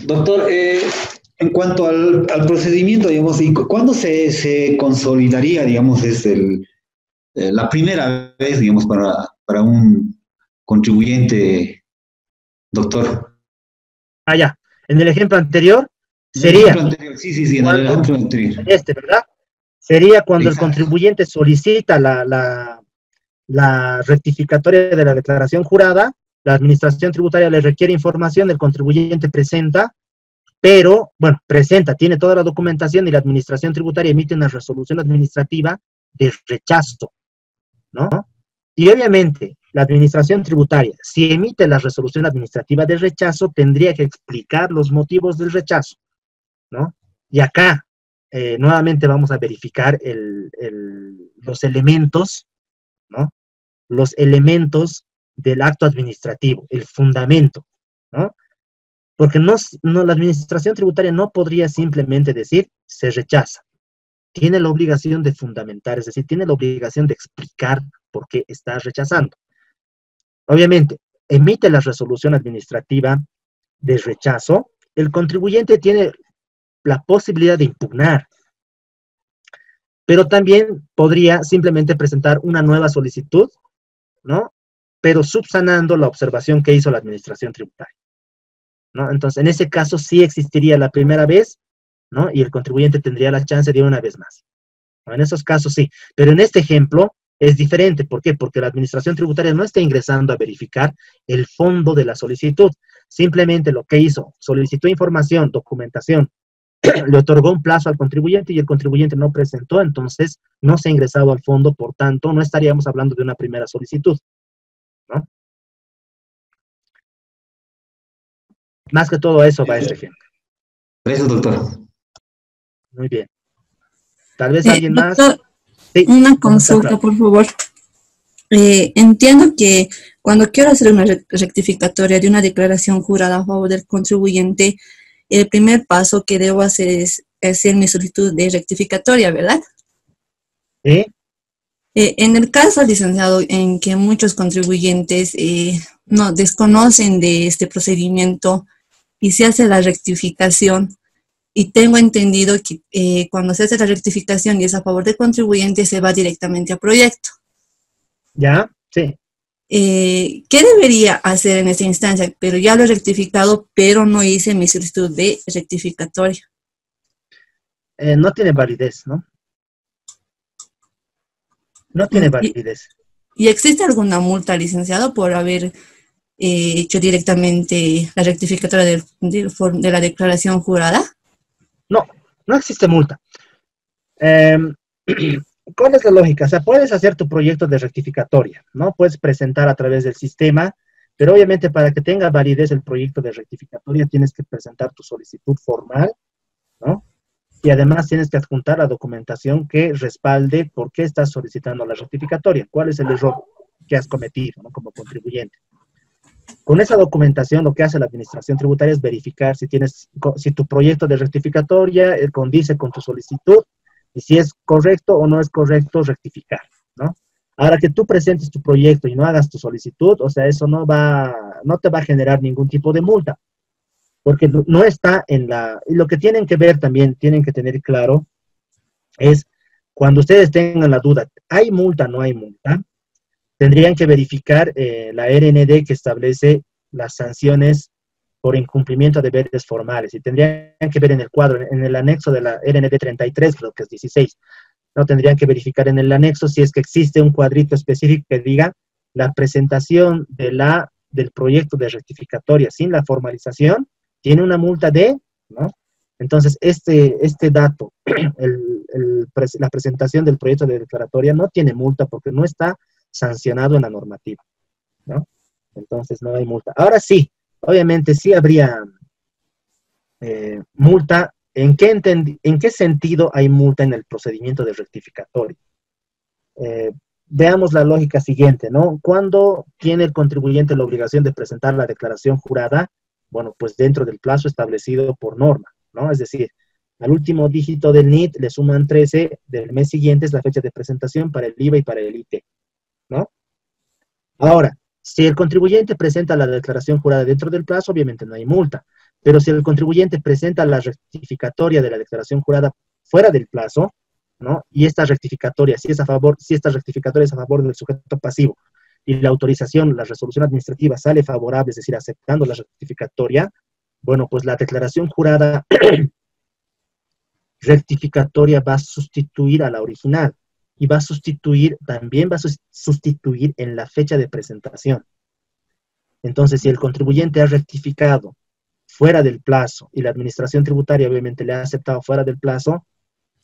Doctor, en cuanto al procedimiento, digamos, ¿cuándo se consolidaría, digamos, la primera vez, digamos, para un contribuyente, doctor?
Ah, ya. En el ejemplo anterior sería...
Sí, en el ejemplo anterior.
¿Verdad? Sería cuando el contribuyente solicita la rectificatoria de la declaración jurada, la administración tributaria le requiere información, el contribuyente presenta, tiene toda la documentación y la administración tributaria emite una resolución administrativa de rechazo, ¿no? Y obviamente, la administración tributaria, si emite la resolución administrativa de rechazo, tendría que explicar los motivos del rechazo, ¿no? Y acá, nuevamente vamos a verificar los elementos, ¿no? Los elementos del acto administrativo, el fundamento, ¿no? Porque la administración tributaria no podría simplemente decir, se rechaza. Tiene la obligación de fundamentar, es decir, tiene la obligación de explicar por qué está rechazando. Obviamente, emite la resolución administrativa de rechazo, el contribuyente tiene la posibilidad de impugnar, pero también podría simplemente presentar una nueva solicitud, ¿no?, pero subsanando la observación que hizo la administración tributaria, ¿no? Entonces, en ese caso sí existiría la primera vez, ¿no?, y el contribuyente tendría la chance de una vez más, ¿no? En esos casos sí, pero en este ejemplo es diferente. ¿Por qué? Porque la administración tributaria no está ingresando a verificar el fondo de la solicitud. Simplemente lo que hizo, solicitó información, documentación, le otorgó un plazo al contribuyente y el contribuyente no presentó, entonces no se ha ingresado al fondo, por tanto, no estaríamos hablando de una primera solicitud, ¿no? Más que todo eso va este ejemplo.
Gracias, doctor.
Muy bien. Tal vez alguien más.
Doctor,
Sí,
una consulta, por favor. Entiendo que cuando quiero hacer una rectificatoria de una declaración jurada a favor del contribuyente, el primer paso que debo hacer es hacer mi solicitud de rectificatoria, ¿verdad?
¿Sí?
En el caso, licenciado, en que muchos contribuyentes no desconocen de este procedimiento y se hace la rectificación, y tengo entendido que cuando se hace la rectificación y es a favor del contribuyente, se va directamente a proyecto.
¿Ya? Sí.
¿Qué debería hacer en esta instancia? Pero ya lo he rectificado, pero no hice mi solicitud de rectificatoria.
No tiene validez, ¿no? No tiene validez.
¿Y existe alguna multa, licenciado, por haber hecho directamente la rectificatoria de la declaración jurada?
No, no existe multa. ¿Cuál es la lógica? O sea, puedes hacer tu proyecto de rectificatoria, ¿no? Puedes presentar a través del sistema, pero obviamente para que tenga validez el proyecto de rectificatoria tienes que presentar tu solicitud formal, ¿no? Y además tienes que adjuntar la documentación que respalde por qué estás solicitando la rectificatoria, cuál es el error que has cometido, ¿no? Como contribuyente. Con esa documentación lo que hace la administración tributaria es verificar si tu proyecto de rectificatoria condice con tu solicitud y si es correcto o no es correcto rectificar, ¿no? Ahora que tú presentes tu proyecto y no hagas tu solicitud, o sea, eso no te va a generar ningún tipo de multa, porque no está y lo que tienen que ver también, tienen que tener claro, es cuando ustedes tengan la duda, ¿hay multa o no hay multa? Tendrían que verificar la RND que establece las sanciones por incumplimiento de deberes formales, y tendrían que ver en el cuadro, en el anexo de la RND 33, creo que es 16, ¿no? Tendrían que verificar en el anexo si es que existe un cuadrito específico que diga la presentación del proyecto de rectificatoria sin la formalización tiene una multa ¿no? Entonces, este dato, la presentación del proyecto de declaratoria no tiene multa porque no está sancionado en la normativa, ¿no? Entonces no hay multa. Ahora sí, obviamente sí habría multa. ¿En qué sentido hay multa en el procedimiento de rectificatorio? Veamos la lógica siguiente, ¿no? ¿Cuándo tiene el contribuyente la obligación de presentar la declaración jurada? Bueno, pues dentro del plazo establecido por norma, ¿no? Es decir, al último dígito del NIT le suman 13 del mes siguiente, es la fecha de presentación para el IVA y para el IT, ¿no? Ahora, si el contribuyente presenta la declaración jurada dentro del plazo, obviamente no hay multa. Pero si el contribuyente presenta la rectificatoria de la declaración jurada fuera del plazo, ¿no? Y esta rectificatoria, si esta rectificatoria es a favor del sujeto pasivo y la autorización, la resolución administrativa sale favorable, es decir, aceptando la rectificatoria, bueno, pues la declaración jurada rectificatoria va a sustituir a la original. Y también va a sustituir en la fecha de presentación. Entonces, si el contribuyente ha rectificado fuera del plazo y la administración tributaria obviamente le ha aceptado fuera del plazo,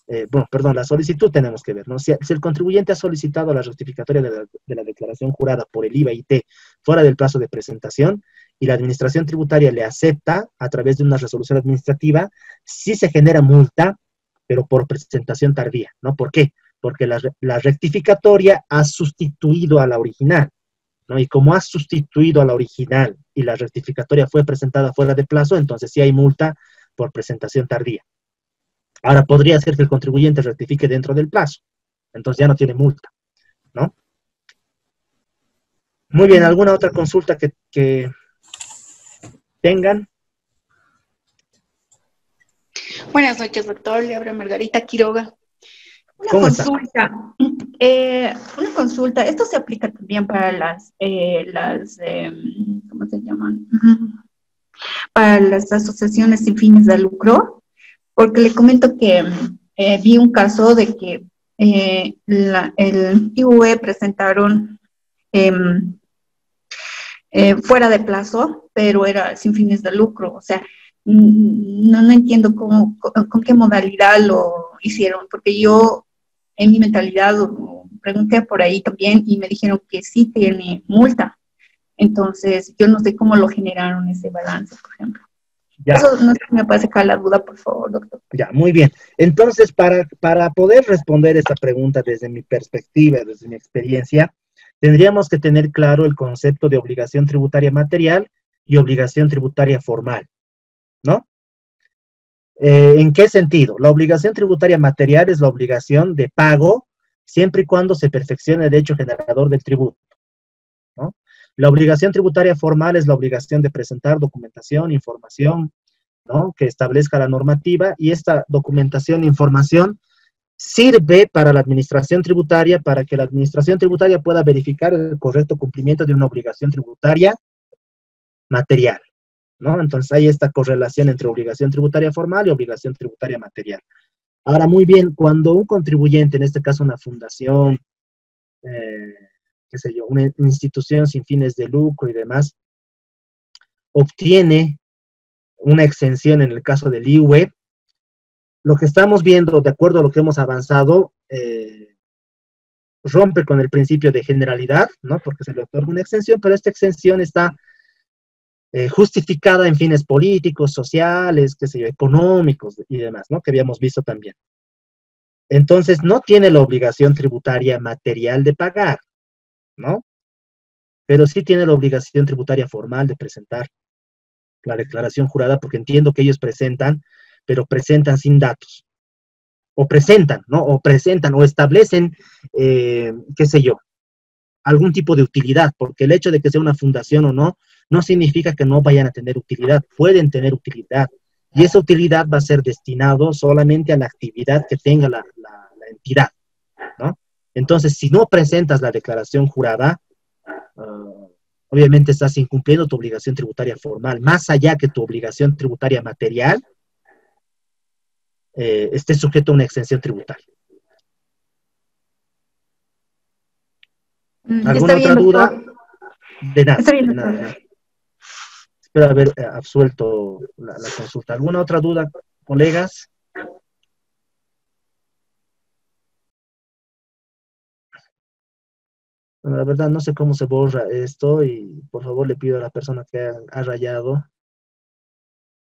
la solicitud tenemos que ver, ¿no? Si el contribuyente ha solicitado la rectificatoria de la declaración jurada por el IVA y IT fuera del plazo de presentación y la administración tributaria le acepta a través de una resolución administrativa, sí se genera multa, pero por presentación tardía, ¿no? ¿Por qué? Porque la rectificatoria ha sustituido a la original, ¿no? Y como ha sustituido a la original y la rectificatoria fue presentada fuera de plazo, entonces sí hay multa por presentación tardía. Ahora podría ser que el contribuyente rectifique dentro del plazo, entonces ya no tiene multa, ¿no? Muy bien, ¿alguna otra consulta que tengan?
Buenas noches, doctor. Le habla Margarita Quiroga. Una
¿Cómo está?
consulta. Esto se aplica también para ¿cómo se llaman? Para las asociaciones sin fines de lucro, porque le comento que vi un caso de que el IUE presentaron fuera de plazo, pero era sin fines de lucro. O sea, no entiendo con qué modalidad lo hicieron, porque yo en mi mentalidad pregunté por ahí también y me dijeron que sí tiene multa. Entonces, yo no sé cómo lo generaron ese balance, por ejemplo.
Ya.
Eso no sé si me puede sacar la duda, por favor, doctor.
Ya, muy bien. Entonces, para poder responder esta pregunta desde mi perspectiva, desde mi experiencia, tendríamos que tener claro el concepto de obligación tributaria material y obligación tributaria formal, ¿no? ¿En qué sentido? La obligación tributaria material es la obligación de pago siempre y cuando se perfeccione el hecho generador del tributo, ¿no? La obligación tributaria formal es la obligación de presentar documentación, información, ¿no?, que establezca la normativa, y esta documentación e información sirve para la administración tributaria, para que la administración tributaria pueda verificar el correcto cumplimiento de una obligación tributaria material, ¿no? Entonces hay esta correlación entre obligación tributaria formal y obligación tributaria material. Ahora, muy bien, cuando un contribuyente, en este caso una fundación, qué sé yo, una institución sin fines de lucro y demás, obtiene una exención en el caso del IUE, lo que estamos viendo, de acuerdo a lo que hemos avanzado, rompe con el principio de generalidad, ¿no?, porque se le otorga una exención, pero esta exención está justificada en fines políticos, sociales, qué sé yo, económicos y demás, ¿no?, que habíamos visto también. Entonces, no tiene la obligación tributaria material de pagar, ¿no?, pero sí tiene la obligación tributaria formal de presentar la declaración jurada, porque entiendo que ellos presentan, pero presentan sin datos. O presentan, ¿no? O presentan, o establecen, qué sé yo, algún tipo de utilidad, porque el hecho de que sea una fundación o no, no significa que no vayan a tener utilidad, pueden tener utilidad, y esa utilidad va a ser destinado solamente a la actividad que tenga la entidad, ¿no? Entonces, si no presentas la declaración jurada, obviamente estás incumpliendo tu obligación tributaria formal, más allá que tu obligación tributaria material esté sujeto a una exención tributaria. ¿Alguna otra duda? De nada.
Está bien,
de nada, de nada. Espero haber absuelto la consulta. ¿Alguna otra duda, colegas? Bueno, la verdad no sé cómo se borra esto, y por favor le pido a la persona que ha rayado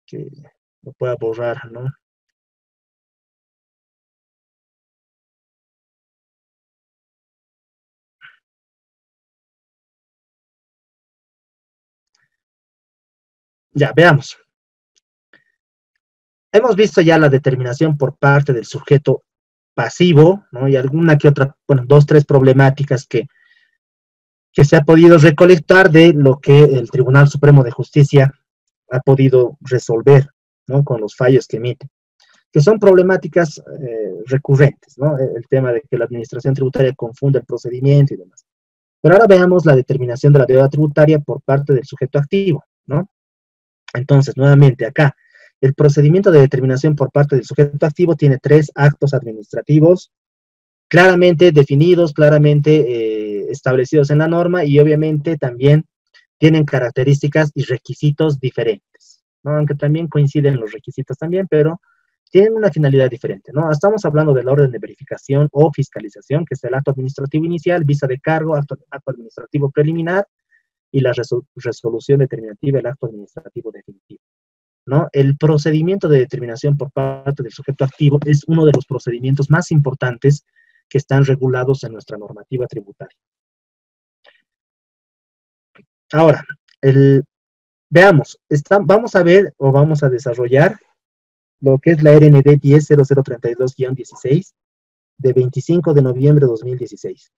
que lo pueda borrar, ¿no? Ya, veamos. Hemos visto ya la determinación por parte del sujeto pasivo, ¿no? Y alguna que otra, bueno, 2, 3 problemáticas que se ha podido recolectar de lo que el Tribunal Supremo de Justicia ha podido resolver, ¿no?, con los fallos que emite, que son problemáticas recurrentes, ¿no? El tema de que la administración tributaria confunde el procedimiento y demás. Pero ahora veamos la determinación de la deuda tributaria por parte del sujeto activo, ¿no? Entonces, nuevamente acá, el procedimiento de determinación por parte del sujeto activo tiene 3 actos administrativos claramente definidos, claramente establecidos en la norma, y obviamente también tienen características y requisitos diferentes, ¿no? Aunque también coinciden los requisitos también, pero tienen una finalidad diferente, ¿no? Estamos hablando del orden de verificación o fiscalización, que es el acto administrativo inicial, visa de cargo, acto administrativo preliminar, y la resolución determinativa, el acto administrativo definitivo, ¿no? El procedimiento de determinación por parte del sujeto activo es uno de los procedimientos más importantes que están regulados en nuestra normativa tributaria. Ahora, veamos, vamos a ver o vamos a desarrollar lo que es la RND 10.0032-16 de 25 de noviembre de 2016.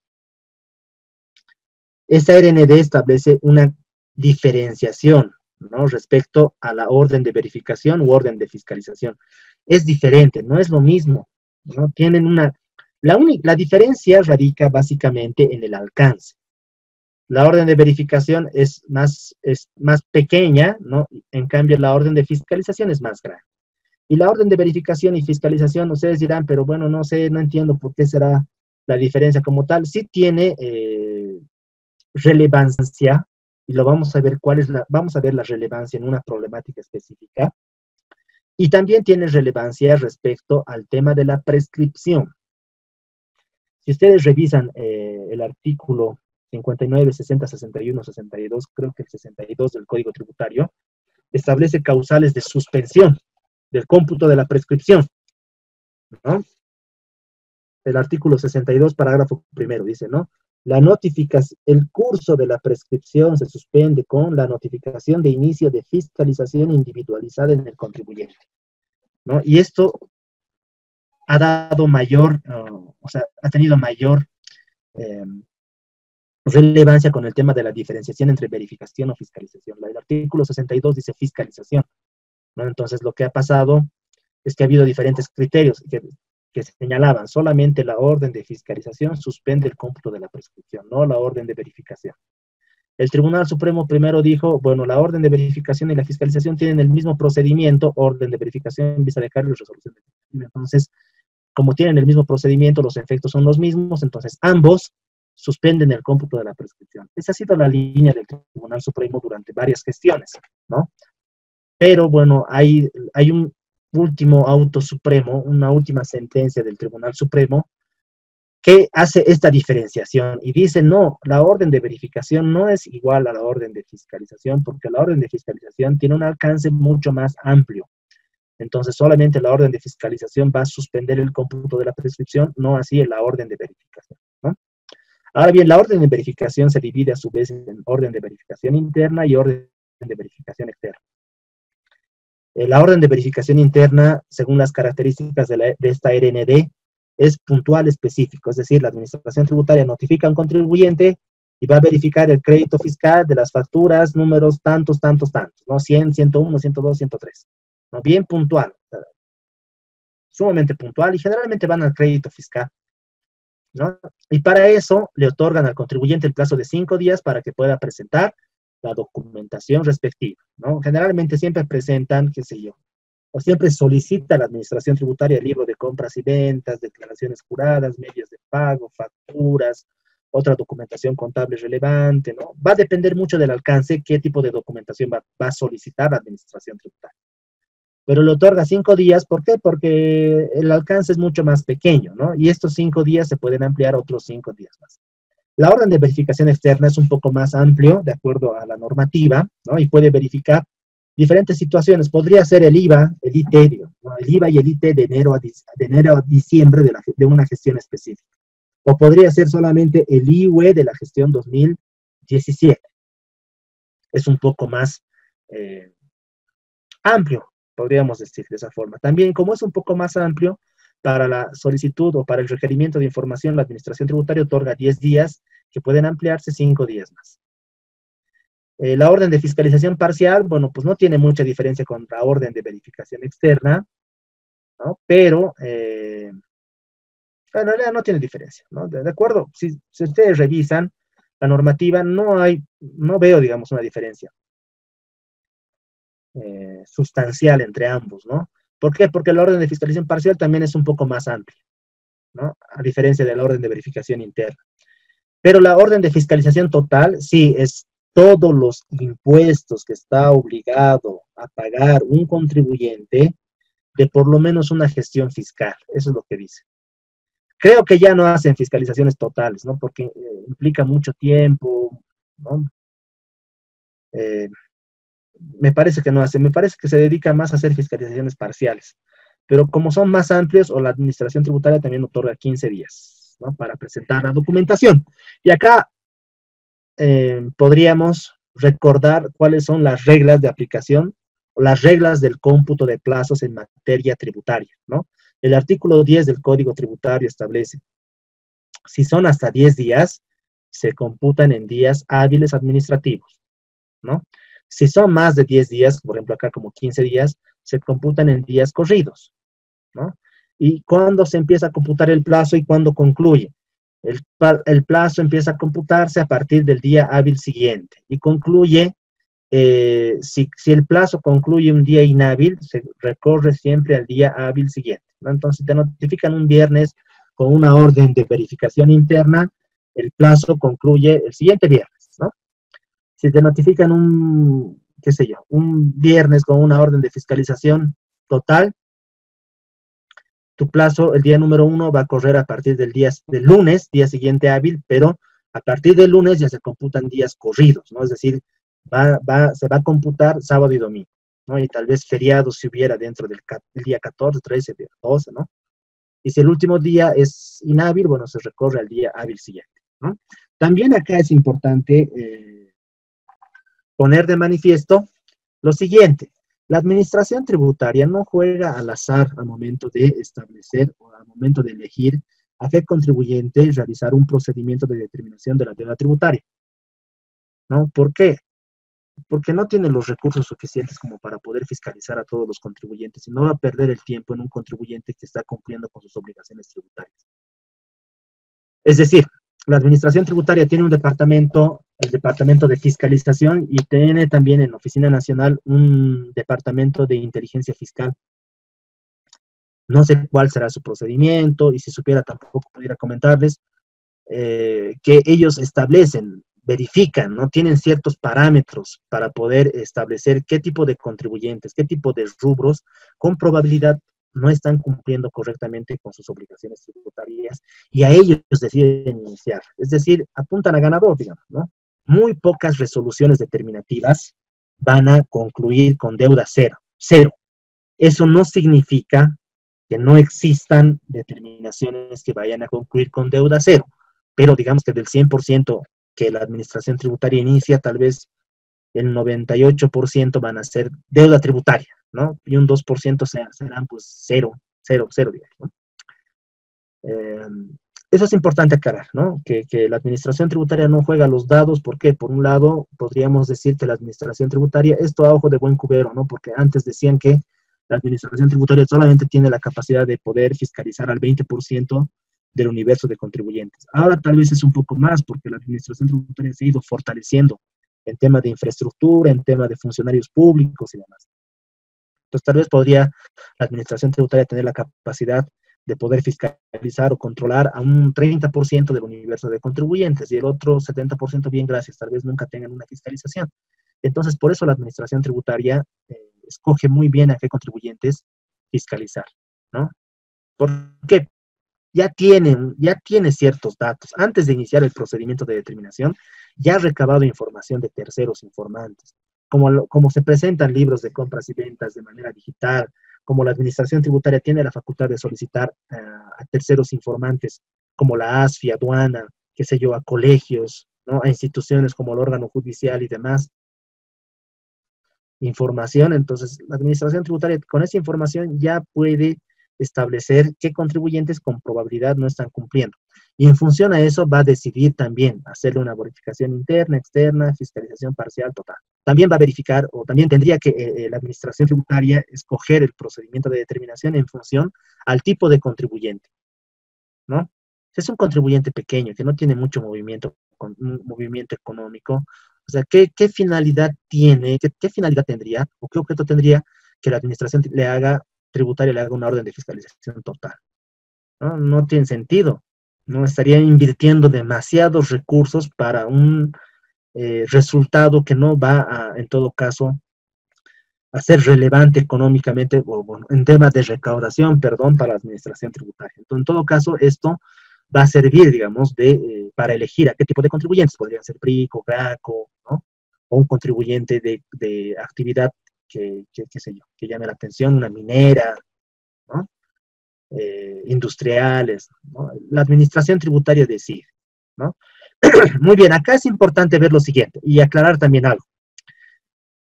Esta RND establece una diferenciación, ¿no?, respecto a la orden de verificación u orden de fiscalización. Es diferente, no es lo mismo, ¿no? Tienen la diferencia radica básicamente en el alcance. La orden de verificación es más pequeña, ¿no? En cambio, la orden de fiscalización es más grande. Y la orden de verificación y fiscalización, ustedes dirán, pero bueno, no sé, no entiendo por qué será la diferencia como tal. Sí tiene relevancia, y lo vamos a ver vamos a ver la relevancia en una problemática específica, Y también tiene relevancia respecto al tema de la prescripción. Si ustedes revisan el artículo 59, 60, 61, 62, creo que el 62 del Código Tributario, establece causales de suspensión del cómputo de la prescripción, ¿no? El artículo 62, parágrafo primero, dice, ¿no? El curso de la prescripción se suspende con la notificación de inicio de fiscalización individualizada en el contribuyente, ¿no? Y esto ha dado mayor, ha tenido mayor relevancia con el tema de la diferenciación entre verificación o fiscalización. El artículo 62 dice fiscalización, ¿no? Entonces, lo que ha pasado es que ha habido diferentes criterios que señalaban solamente la orden de fiscalización suspende el cómputo de la prescripción, no la orden de verificación. El Tribunal Supremo primero dijo, bueno, la orden de verificación y la fiscalización tienen el mismo procedimiento, orden de verificación, vista de cargo y resolución definitiva. Entonces, como tienen el mismo procedimiento, los efectos son los mismos, entonces ambos suspenden el cómputo de la prescripción. Esa ha sido la línea del Tribunal Supremo durante varias gestiones, ¿no? Pero bueno, hay un último auto supremo, una última sentencia del Tribunal Supremo que hace esta diferenciación y dice, no, la orden de verificación no es igual a la orden de fiscalización, porque la orden de fiscalización tiene un alcance mucho más amplio. Entonces, solamente la orden de fiscalización va a suspender el cómputo de la prescripción, no así la orden de verificación, ¿no? Ahora bien, la orden de verificación se divide a su vez en orden de verificación interna y orden de verificación externa. La orden de verificación interna, según las características de esta RND, es puntual específico, es decir, la administración tributaria notifica a un contribuyente y va a verificar el crédito fiscal de las facturas, números tantos, ¿no? 100, 101, 102, 103. ¿No? Bien puntual, sumamente puntual, y generalmente van al crédito fiscal, ¿no? Y para eso le otorgan al contribuyente el plazo de 5 días para que pueda presentar la documentación respectiva, ¿no? Generalmente siempre presentan, qué sé yo, o siempre solicita a la administración tributaria el libro de compras y ventas, declaraciones juradas, medios de pago, facturas, otra documentación contable relevante, ¿no? Va a depender mucho del alcance, qué tipo de documentación va a solicitar la administración tributaria. Pero le otorga 5 días, ¿por qué? Porque el alcance es mucho más pequeño, ¿no? Y estos 5 días se pueden ampliar otros 5 días más. La orden de verificación externa es un poco más amplio, de acuerdo a la normativa, ¿no? Y puede verificar diferentes situaciones. Podría ser el IVA, el IT, ¿no? El IVA y el IT de enero a diciembre de una gestión específica. O podría ser solamente el IUE de la gestión 2017. Es un poco más amplio, podríamos decir de esa forma. También, como es un poco más amplio, para la solicitud o para el requerimiento de información, la administración tributaria otorga 10 días, que pueden ampliarse 5 días más. La orden de fiscalización parcial, bueno, pues no tiene mucha diferencia con la orden de verificación externa, ¿no? Pero, en realidad no tiene diferencia, ¿no? De acuerdo, si ustedes revisan la normativa, no veo, digamos, una diferencia sustancial entre ambos, ¿no? ¿Por qué? Porque la orden de fiscalización parcial también es un poco más amplia, ¿no? A diferencia de la orden de verificación interna. Pero la orden de fiscalización total, sí, es todos los impuestos que está obligado a pagar un contribuyente de por lo menos una gestión fiscal. Eso es lo que dice. Creo que ya no hacen fiscalizaciones totales, ¿no? Porque implica mucho tiempo, ¿no? Me parece que no hacen, me parece que se dedica más a hacer fiscalizaciones parciales. Pero como son más amplios, o la administración tributaria también otorga 15 días, ¿no? Para presentar la documentación. Y acá podríamos recordar cuáles son las reglas de aplicación o las reglas del cómputo de plazos en materia tributaria, ¿no? El artículo 10 del Código Tributario establece, si son hasta 10 días, se computan en días hábiles administrativos, ¿no? Si son más de 10 días, por ejemplo acá como 15 días, se computan en días corridos, ¿no? ¿Y cuándo se empieza a computar el plazo y cuándo concluye? El plazo empieza a computarse a partir del día hábil siguiente y concluye, si el plazo concluye un día inhábil, se recorre siempre al día hábil siguiente, ¿no? Entonces te notifican un viernes con una orden de verificación interna, el plazo concluye el siguiente viernes, ¿no? Si te notifican un viernes con una orden de fiscalización Total, tu plazo, el día número 1 va a correr a partir del lunes, día siguiente hábil, pero a partir del lunes ya se computan días corridos, ¿no? Es decir, se va a computar sábado y domingo, ¿no? Y tal vez feriado si hubiera dentro del día 14, 13, 12, ¿no? Y si el último día es inhábil, bueno, se recorre al día hábil siguiente, ¿no? También acá es importante poner de manifiesto lo siguiente: la administración tributaria no juega al azar al momento de establecer o al momento de elegir a qué contribuyente realizar un procedimiento de determinación de la deuda tributaria, ¿no? ¿Por qué? Porque no tiene los recursos suficientes como para poder fiscalizar a todos los contribuyentes y no va a perder el tiempo en un contribuyente que está cumpliendo con sus obligaciones tributarias. Es decir, la administración tributaria tiene un departamento, el departamento de fiscalización, y tiene también en la Oficina Nacional un departamento de inteligencia fiscal. No sé cuál será su procedimiento, y si supiera tampoco pudiera comentarles que ellos establecen, verifican, ¿no? Tienen ciertos parámetros para poder establecer qué tipo de contribuyentes, qué tipo de rubros con probabilidad no están cumpliendo correctamente con sus obligaciones tributarias, y a ellos deciden iniciar. Es decir, apuntan a ganador, digamos, ¿no? Muy pocas resoluciones determinativas van a concluir con deuda cero. Eso no significa que no existan determinaciones que vayan a concluir con deuda cero, pero digamos que del 100% que la administración tributaria inicia, tal vez el 98% van a ser deuda tributaria, ¿no? Y un 2% serán pues cero, digamos, ¿no? Eso es importante aclarar, ¿no? Que la administración tributaria no juega los dados. ¿Por qué? Por un lado, podríamos decir que la administración tributaria, esto a ojo de buen cubero, ¿no? Porque antes decían que la administración tributaria solamente tiene la capacidad de poder fiscalizar al 20% del universo de contribuyentes. Ahora tal vez es un poco más, porque la administración tributaria se ha ido fortaleciendo en tema de infraestructura, en tema de funcionarios públicos y demás. Entonces tal vez podría la administración tributaria tener la capacidad de poder fiscalizar o controlar a un 30% del universo de contribuyentes, y el otro 70%, bien, gracias, tal vez nunca tengan una fiscalización. Entonces, por eso la administración tributaria escoge muy bien a qué contribuyentes fiscalizar, ¿no? ¿Por qué? Ya tiene ciertos datos. Antes de iniciar el procedimiento de determinación, ya ha recabado información de terceros informantes, como se presentan libros de compras y ventas de manera digital, como la administración tributaria tiene la facultad de solicitar a terceros informantes, como la ASFI, aduana, qué sé yo, a colegios, ¿no? A instituciones como el órgano judicial y demás, información. Entonces, la administración tributaria con esa información ya puede establecer qué contribuyentes con probabilidad no están cumpliendo. Y en función a eso va a decidir también hacerle una verificación interna, externa, fiscalización parcial, total. También va a verificar, o también tendría que la administración tributaria escoger el procedimiento de determinación en función al tipo de contribuyente, ¿no? Si es un contribuyente pequeño, que no tiene mucho movimiento económico, o sea, ¿qué finalidad tiene, qué finalidad tendría, o qué objeto tendría que la administración tributaria le haga una orden de fiscalización total? ¿No? No tiene sentido. No estaría invirtiendo demasiados recursos para un resultado que no va a, en todo caso, a ser relevante económicamente, o bueno, en temas de recaudación, perdón, para la administración tributaria. Entonces, en todo caso, esto va a servir, digamos, para elegir a qué tipo de contribuyentes. Podrían ser PRICO, GRACO, ¿no? O un contribuyente de actividad qué sé yo, que llame la atención, una minera, ¿no? Industriales, ¿no? La administración tributaria decide, ¿no? Muy bien, acá es importante ver lo siguiente y aclarar también algo.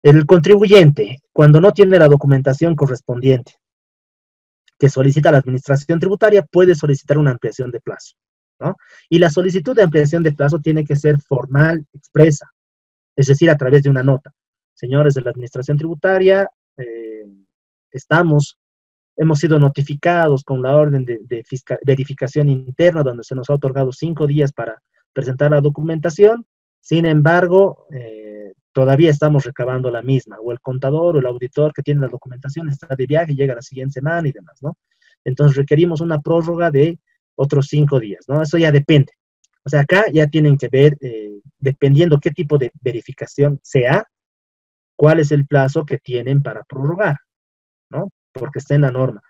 El contribuyente, cuando no tiene la documentación correspondiente que solicita la administración tributaria, puede solicitar una ampliación de plazo, ¿no? Y la solicitud de ampliación de plazo tiene que ser formal, expresa, es decir, a través de una nota. Señores de la administración tributaria, hemos sido notificados con la orden de verificación interna, donde se nos ha otorgado 5 días para presentar la documentación. Sin embargo, todavía estamos recabando la misma, o el contador o el auditor que tiene la documentación está de viaje y llega la siguiente semana y demás, ¿no? Entonces requerimos una prórroga de otros 5 días, ¿no? Eso ya depende. O sea, acá ya tienen que ver, dependiendo qué tipo de verificación sea, cuál es el plazo que tienen para prorrogar, ¿no? porque está en la norma.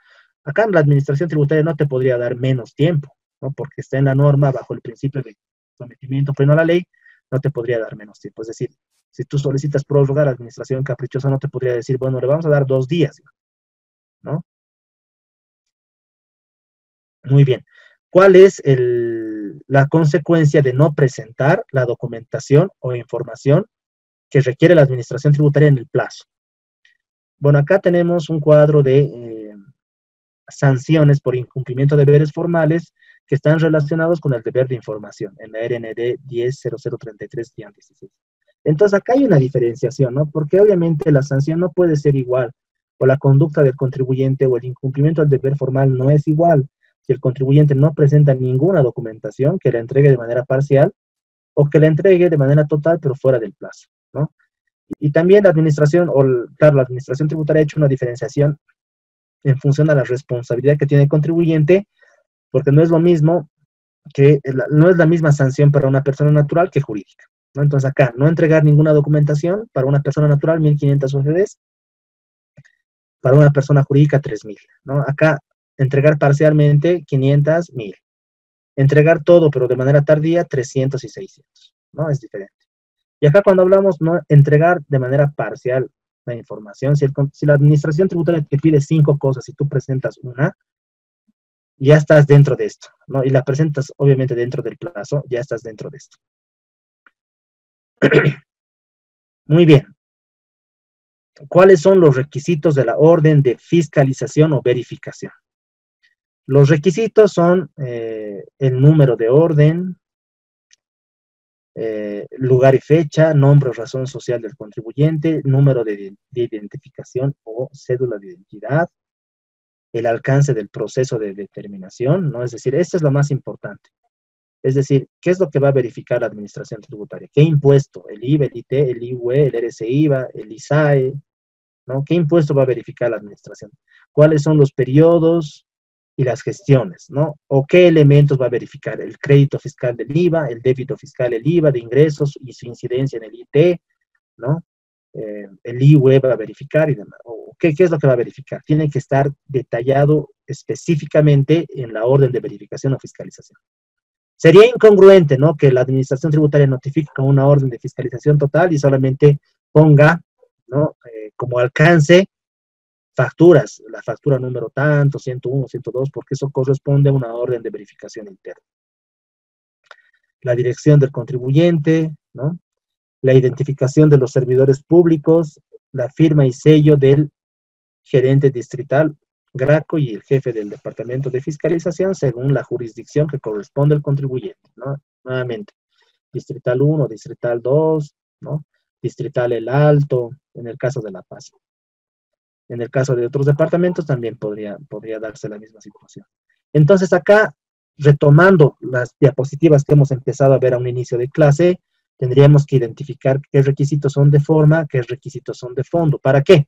Acá en la administración tributaria no te podría dar menos tiempo, ¿no? Porque está en la norma bajo el principio de sometimiento pleno a la ley, no te podría dar menos tiempo. Es decir, si tú solicitas prórroga, la administración caprichosa no te podría decir, bueno, le vamos a dar 2 días, ¿no? Muy bien. ¿Cuál es la consecuencia de no presentar la documentación o información que requiere la administración tributaria en el plazo? Bueno, acá tenemos un cuadro de sanciones por incumplimiento de deberes formales que están relacionados con el deber de información en la RND 10.0033-16. Entonces, acá hay una diferenciación, ¿no? Porque obviamente la sanción no puede ser igual, o la conducta del contribuyente o el incumplimiento del deber formal no es igual si el contribuyente no presenta ninguna documentación, que la entregue de manera parcial o que la entregue de manera total pero fuera del plazo, ¿no? Y también la administración, claro, la administración tributaria ha hecho una diferenciación en función a la responsabilidad que tiene el contribuyente, porque no es lo mismo no es la misma sanción para una persona natural que jurídica, ¿no? Entonces acá, no entregar ninguna documentación para una persona natural, 1.500 UFDs, para una persona jurídica, 3.000, ¿no? Acá, entregar parcialmente, 500, 1.000. Entregar todo, pero de manera tardía, 300 y 600, ¿no? Es diferente. Y acá cuando hablamos, no entregar de manera parcial la información, si la administración tributaria te pide 5 cosas y tú presentas una, ya estás dentro de esto, ¿no? Y la presentas obviamente dentro del plazo, ya estás dentro de esto. Muy bien. ¿Cuáles son los requisitos de la orden de fiscalización o verificación? Los requisitos son el número de orden, lugar y fecha, nombre o razón social del contribuyente, número de identificación o cédula de identidad, el alcance del proceso de determinación, ¿no? Es decir, esto es lo más importante. Es decir, ¿qué es lo que va a verificar la administración tributaria? ¿Qué impuesto? El IVA, el IT, el IUE, el RSIVA, el ISAE, ¿no? ¿Qué impuesto va a verificar la administración? ¿Cuáles son los periodos y las gestiones, ¿no? ¿O qué elementos va a verificar? El crédito fiscal del IVA, el débito fiscal del IVA de ingresos y su incidencia en el IT, ¿no? El IUE va a verificar y demás. ¿Qué es lo que va a verificar? Tiene que estar detallado específicamente en la orden de verificación o fiscalización. Sería incongruente, ¿no?, que la administración tributaria notifique con una orden de fiscalización total y solamente ponga, ¿no?, como alcance facturas, la factura número tanto, 101, 102, porque eso corresponde a una orden de verificación interna. La dirección del contribuyente, ¿no?, la identificación de los servidores públicos, la firma y sello del gerente distrital, GRACO, y el jefe del departamento de fiscalización según la jurisdicción que corresponde al contribuyente, ¿no? Nuevamente, distrital 1, distrital 2, ¿no? Distrital El Alto, en el caso de La Paz. En el caso de otros departamentos también podría darse la misma situación. Entonces acá, retomando las diapositivas que hemos empezado a ver a un inicio de clase, tendríamos que identificar qué requisitos son de forma, qué requisitos son de fondo. ¿Para qué?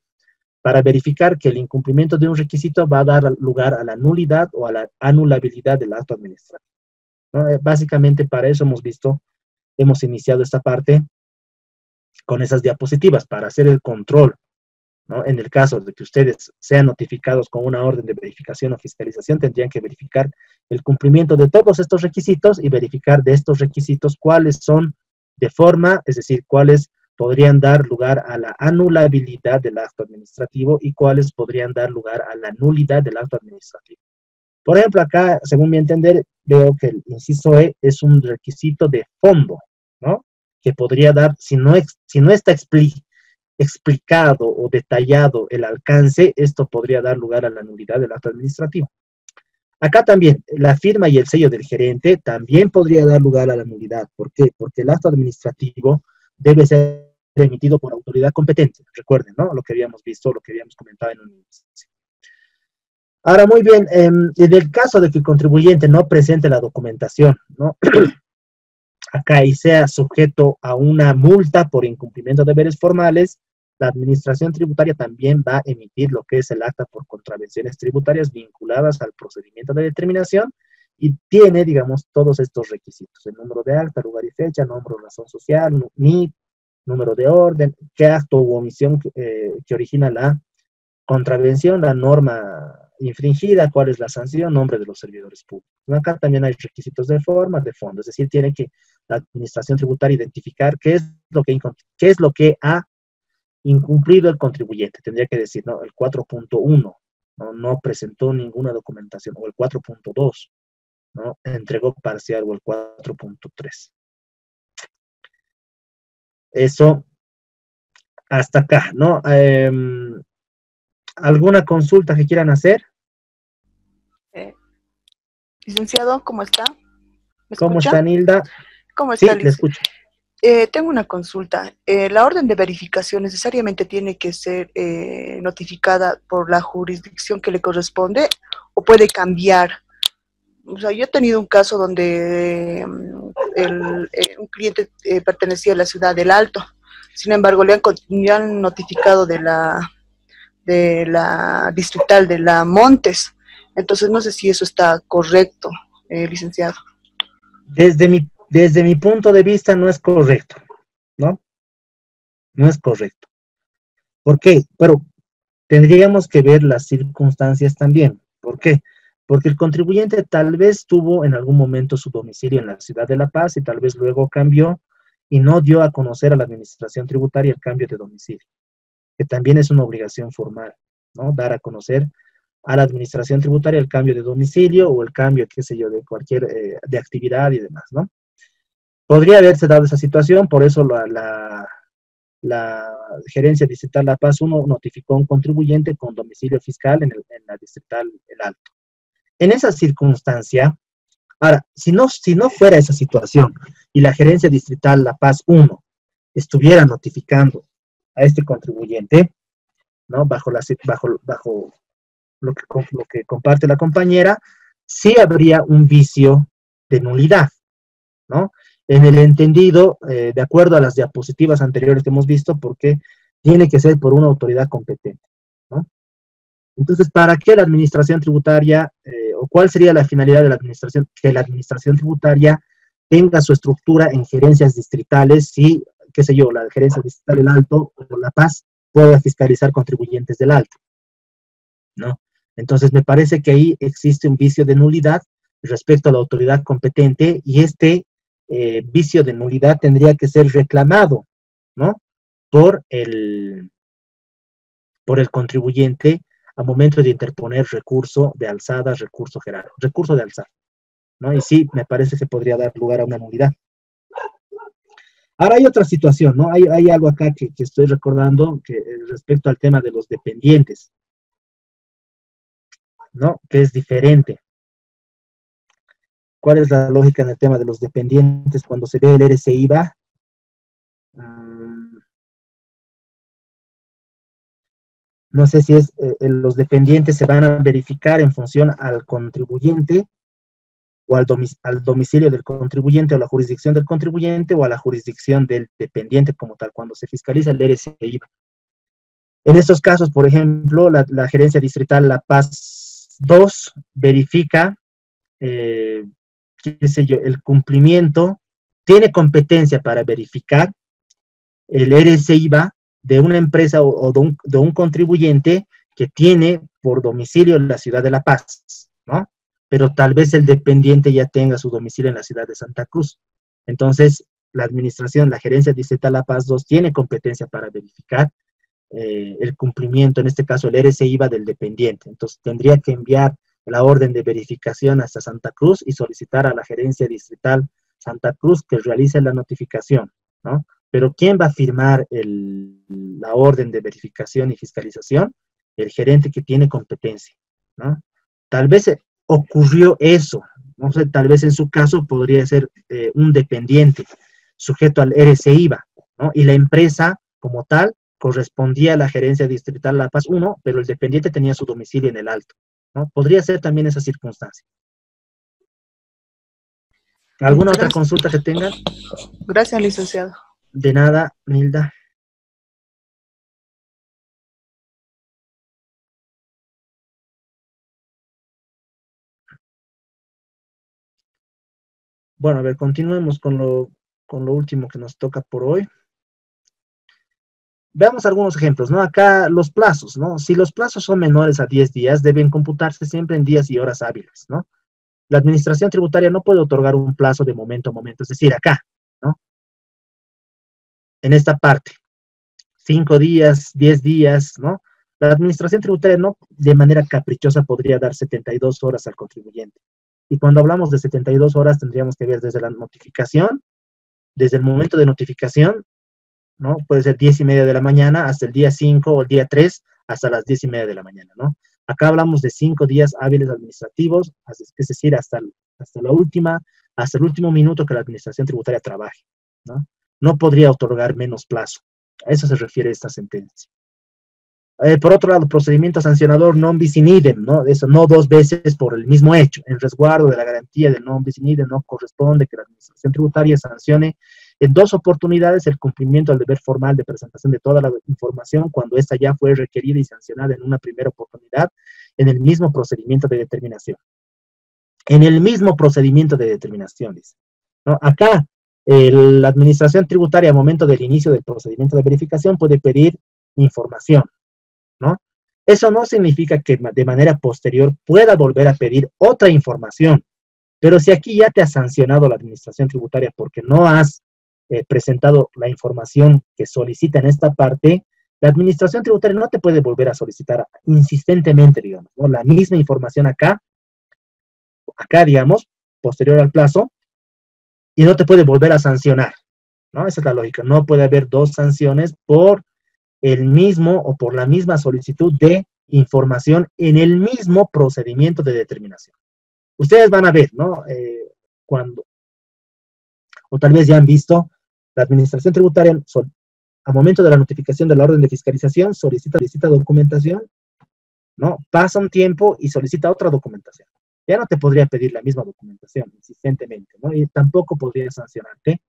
Para verificar que el incumplimiento de un requisito va a dar lugar a la nulidad o a la anulabilidad del acto administrativo, ¿no? Básicamente para eso hemos iniciado esta parte con esas diapositivas, para hacer el control, ¿no? En el caso de que ustedes sean notificados con una orden de verificación o fiscalización, tendrían que verificar el cumplimiento de todos estos requisitos y verificar de estos requisitos cuáles son de forma, es decir, cuáles podrían dar lugar a la anulabilidad del acto administrativo y cuáles podrían dar lugar a la nulidad del acto administrativo. Por ejemplo, acá, según mi entender, veo que el inciso E es un requisito de fondo, ¿no?, que podría dar, si no está explicado o detallado el alcance, esto podría dar lugar a la nulidad del acto administrativo. Acá también, la firma y el sello del gerente también podría dar lugar a la nulidad. ¿Por qué? Porque el acto administrativo debe ser emitido por autoridad competente. Recuerden, ¿no?, lo que habíamos visto, lo que habíamos comentado en un inicio. Ahora, muy bien, en el caso de que el contribuyente no presente la documentación, ¿no?, acá y sea sujeto a una multa por incumplimiento de deberes formales, la administración tributaria también va a emitir lo que es el acta por contravenciones tributarias vinculadas al procedimiento de determinación y tiene, digamos, todos estos requisitos: el número de acta, lugar y fecha, nombre o razón social, NIP, número de orden, qué acto u omisión que origina la contravención, la norma infringida, cuál es la sanción, nombre de los servidores públicos. Acá también hay requisitos de forma, de fondo, es decir, tiene que la administración tributaria identificar qué es lo que ha incumplido el contribuyente. Tendría que decir, no, el 4.1 no presentó ninguna documentación, o el 4.2, ¿no? Entregó parcial, o el 4.3. Eso hasta acá, ¿no? ¿Alguna consulta que quieran hacer?
Licenciado, ¿cómo está? ¿Me
¿Cómo
escucha?
está, Nilda?
¿Cómo
Sí,
está,
le escucho.
Tengo una consulta. ¿La orden de verificación necesariamente tiene que ser notificada por la jurisdicción que le corresponde o puede cambiar? O sea, yo he tenido un caso donde un cliente pertenecía a la ciudad del Alto. Sin embargo, le han notificado de la distrital de la Montes. Entonces, no sé si eso está correcto, licenciado.
Desde mi punto de vista no es correcto, ¿no? No es correcto. ¿Por qué? Pero tendríamos que ver las circunstancias también. ¿Por qué? Porque el contribuyente tal vez tuvo en algún momento su domicilio en la ciudad de La Paz y tal vez luego cambió y no dio a conocer a la administración tributaria el cambio de domicilio, que también es una obligación formal, ¿no? Dar a conocer a la administración tributaria el cambio de domicilio o el cambio, qué sé yo, de cualquier, de actividad y demás, ¿no? Podría haberse dado esa situación, por eso la Gerencia Distrital La Paz 1 notificó a un contribuyente con domicilio fiscal en la Distrital El Alto. En esa circunstancia, ahora, si no fuera esa situación y la Gerencia Distrital La Paz 1 estuviera notificando a este contribuyente, ¿no? Bajo lo que comparte la compañera, sí habría un vicio de nulidad, ¿no? En el entendido, de acuerdo a las diapositivas anteriores que hemos visto, porque tiene que ser por una autoridad competente, ¿no? Entonces, ¿para qué la administración tributaria, o cuál sería la finalidad de la administración? Que la administración tributaria tenga su estructura en gerencias distritales, si, qué sé yo, la gerencia distrital del Alto o La Paz pueda fiscalizar contribuyentes del Alto, ¿no? Entonces, me parece que ahí existe un vicio de nulidad respecto a la autoridad competente y este vicio de nulidad tendría que ser reclamado, ¿no? Por por el contribuyente al momento de interponer recurso de alzada, recurso de alzada, ¿no? Y sí, me parece que podría dar lugar a una nulidad. Ahora hay otra situación, ¿no? Hay algo acá que estoy recordando que respecto al tema de los dependientes, ¿no? Que es diferente. ¿Cuál es la lógica en el tema de los dependientes cuando se ve el RCIVA? No sé si es los dependientes se van a verificar en función al contribuyente o al domicilio del contribuyente o la jurisdicción del contribuyente o a la jurisdicción del dependiente como tal, cuando se fiscaliza el RCIVA. En estos casos, por ejemplo, la Gerencia Distrital La Paz 2 verifica, qué sé yo, el cumplimiento, tiene competencia para verificar el RCIVA de una empresa o de un contribuyente que tiene por domicilio en la ciudad de La Paz, ¿no? Pero tal vez el dependiente ya tenga su domicilio en la ciudad de Santa Cruz. Entonces, la administración, la Gerencia Distrital La Paz 2 tiene competencia para verificar el cumplimiento, en este caso el RCIVA del dependiente. Entonces, tendría que enviar la orden de verificación hasta Santa Cruz y solicitar a la Gerencia Distrital Santa Cruz que realice la notificación, ¿no? Pero ¿quién va a firmar la orden de verificación y fiscalización? El gerente que tiene competencia, ¿no? Tal vez ocurrió eso, no sé, tal vez en su caso podría ser un dependiente sujeto al RCIVA, ¿no? Y la empresa como tal correspondía a la gerencia distrital La Paz 1, pero el dependiente tenía su domicilio en el Alto, ¿no? Podría ser también esa circunstancia. ¿Alguna otra consulta que tengan?
Gracias, licenciado.
De nada, Nilda. Bueno, a ver, continuemos con lo último que nos toca por hoy. veamos algunos ejemplos, ¿no? Acá los plazos, ¿no? Si los plazos son menores a 10 días, deben computarse siempre en días y horas hábiles, ¿no? La administración tributaria no puede otorgar un plazo de momento a momento, es decir, acá, ¿no? En esta parte, 5 días, 10 días, ¿no? La administración tributaria no de manera caprichosa podría dar 72 horas al contribuyente. Y cuando hablamos de 72 horas tendríamos que ver desde la notificación, desde el momento de notificación, ¿no? Puede ser 10:30 de la mañana hasta el día 5 o el día 3 hasta las 10:30 de la mañana, ¿no? Acá hablamos de 5 días hábiles administrativos, es decir, hasta el último minuto que la administración tributaria trabaje, ¿no? No podría otorgar menos plazo. A eso se refiere esta sentencia. Por otro lado, procedimiento sancionador non bis in idem, ¿no? Eso no dos veces por el mismo hecho. En resguardo de la garantía del non bis in idem no corresponde que la administración tributaria sancione en 2 oportunidades el cumplimiento del deber formal de presentación de toda la información cuando ésta ya fue requerida y sancionada en una primera oportunidad en el mismo procedimiento de determinación. En el mismo procedimiento de determinación, dice, ¿no? Acá, la administración tributaria, al momento del inicio del procedimiento de verificación, puede pedir información, ¿no? Eso no significa que de manera posterior pueda volver a pedir otra información, pero si aquí ya te ha sancionado la administración tributaria porque no has presentado la información que solicita en esta parte, la administración tributaria no te puede volver a solicitar insistentemente, digamos, ¿no? La misma información acá, digamos, posterior al plazo, y no te puede volver a sancionar, ¿no? Esa es la lógica. No puede haber 2 sanciones por el mismo o por la misma solicitud de información en el mismo procedimiento de determinación. Ustedes van a ver, ¿no? O tal vez ya han visto, la administración tributaria, al momento de la notificación de la orden de fiscalización, solicita documentación, ¿no? Pasa un tiempo y solicita otra documentación. Ya no te podría pedir la misma documentación insistentemente, ¿no? Y tampoco podría sancionarte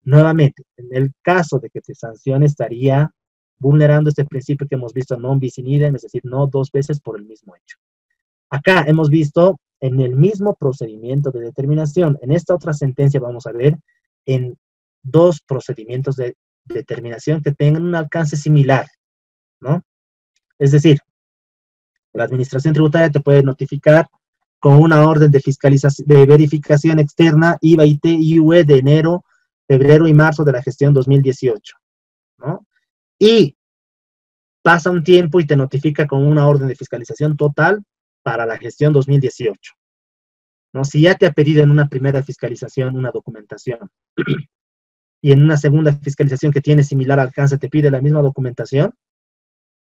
nuevamente. En el caso de que te sancione, estaría vulnerando este principio que hemos visto, non bis in idem, es decir, no 2 veces por el mismo hecho. Acá hemos visto en el mismo procedimiento de determinación. En esta otra sentencia vamos a ver en 2 procedimientos de determinación que tengan un alcance similar, ¿no? Es decir, la administración tributaria te puede notificar con una orden de fiscalización, de verificación externa, IVA, IT, IUE de enero, febrero y marzo de la gestión 2018, ¿no? Y pasa un tiempo y te notifica con una orden de fiscalización total para la gestión 2018, ¿no? Si ya te ha pedido en una primera fiscalización una documentación y en una segunda fiscalización que tiene similar alcance te pide la misma documentación,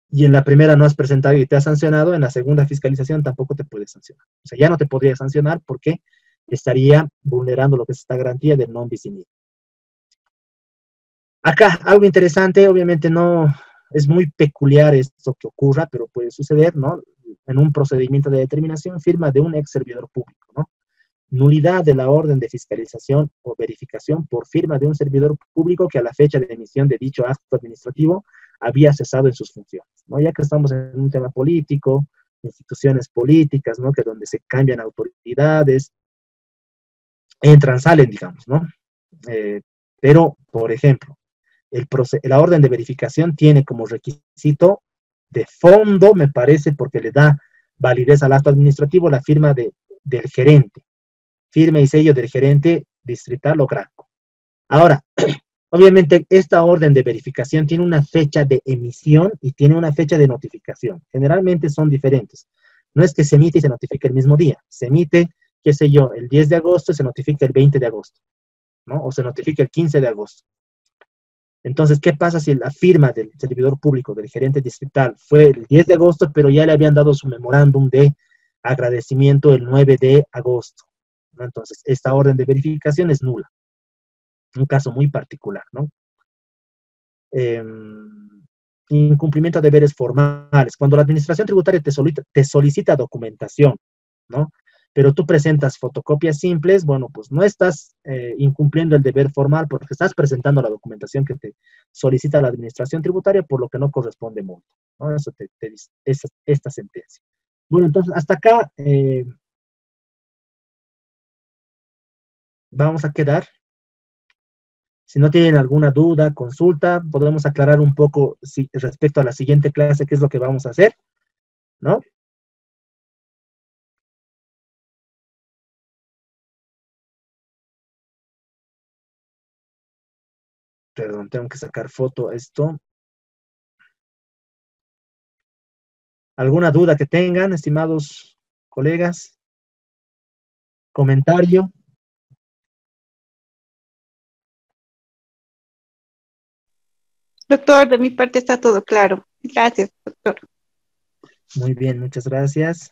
y en la primera no has presentado y te has sancionado, en la segunda fiscalización tampoco te puede sancionar. O sea, ya no te podría sancionar porque estaría vulnerando lo que es esta garantía del non bis in idem. Acá, algo interesante, obviamente no es muy peculiar esto que ocurra, pero puede suceder, ¿no? En un procedimiento de determinación, firma de un ex servidor público, ¿no? Nulidad de la orden de fiscalización o verificación por firma de un servidor público que a la fecha de emisión de dicho acto administrativo había cesado en sus funciones, ¿no? Ya que estamos en un tema político, instituciones políticas, ¿no? Que donde se cambian autoridades, entran, salen, digamos, ¿no? Pero, por ejemplo, la orden de verificación tiene como requisito de fondo, me parece, porque le da validez al acto administrativo, la firma del gerente, firma y sello del gerente distrital o GRACO. Ahora, obviamente, esta orden de verificación tiene una fecha de emisión y tiene una fecha de notificación. Generalmente son diferentes. No es que se emite y se notifique el mismo día. Se emite, qué sé yo, el 10 de agosto y se notifica el 20 de agosto, ¿no? O se notifica el 15 de agosto. Entonces, ¿qué pasa si la firma del servidor público, del gerente distrital, fue el 10 de agosto, pero ya le habían dado su memorándum de agradecimiento el 9 de agosto, ¿no? Entonces, esta orden de verificación es nula. Un caso muy particular, ¿no? Incumplimiento de deberes formales. Cuando la administración tributaria te solicita documentación, ¿no? Pero tú presentas fotocopias simples, bueno, pues no estás incumpliendo el deber formal porque estás presentando la documentación que te solicita la administración tributaria, por lo que no corresponde multa, ¿no? Eso te dice esta sentencia. Bueno, entonces, hasta acá vamos a quedar. Si no tienen alguna duda, consulta, podemos aclarar un poco respecto a la siguiente clase, qué es lo que vamos a hacer, ¿no? Perdón, tengo que sacar foto a esto. ¿Alguna duda que tengan, estimados colegas? ¿Comentario?
Doctor, de mi parte está todo claro. Gracias, doctor.
Muy bien, muchas gracias.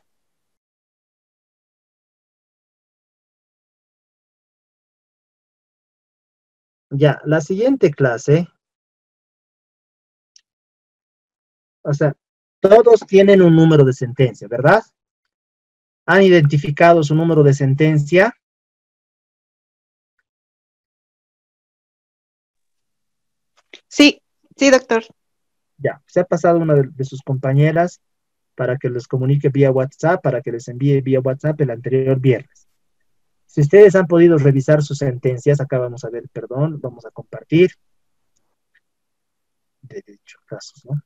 Ya, la siguiente clase, o sea, todos tienen un número de sentencia, ¿verdad? ¿Han identificado su número de sentencia?
Sí, sí, doctor.
Ya, se ha pasado una de sus compañeras para que les comunique vía WhatsApp, para que les envíe vía WhatsApp el anterior viernes. Si ustedes han podido revisar sus sentencias, acá vamos a ver, perdón, vamos a compartir. De dicho casos, ¿no?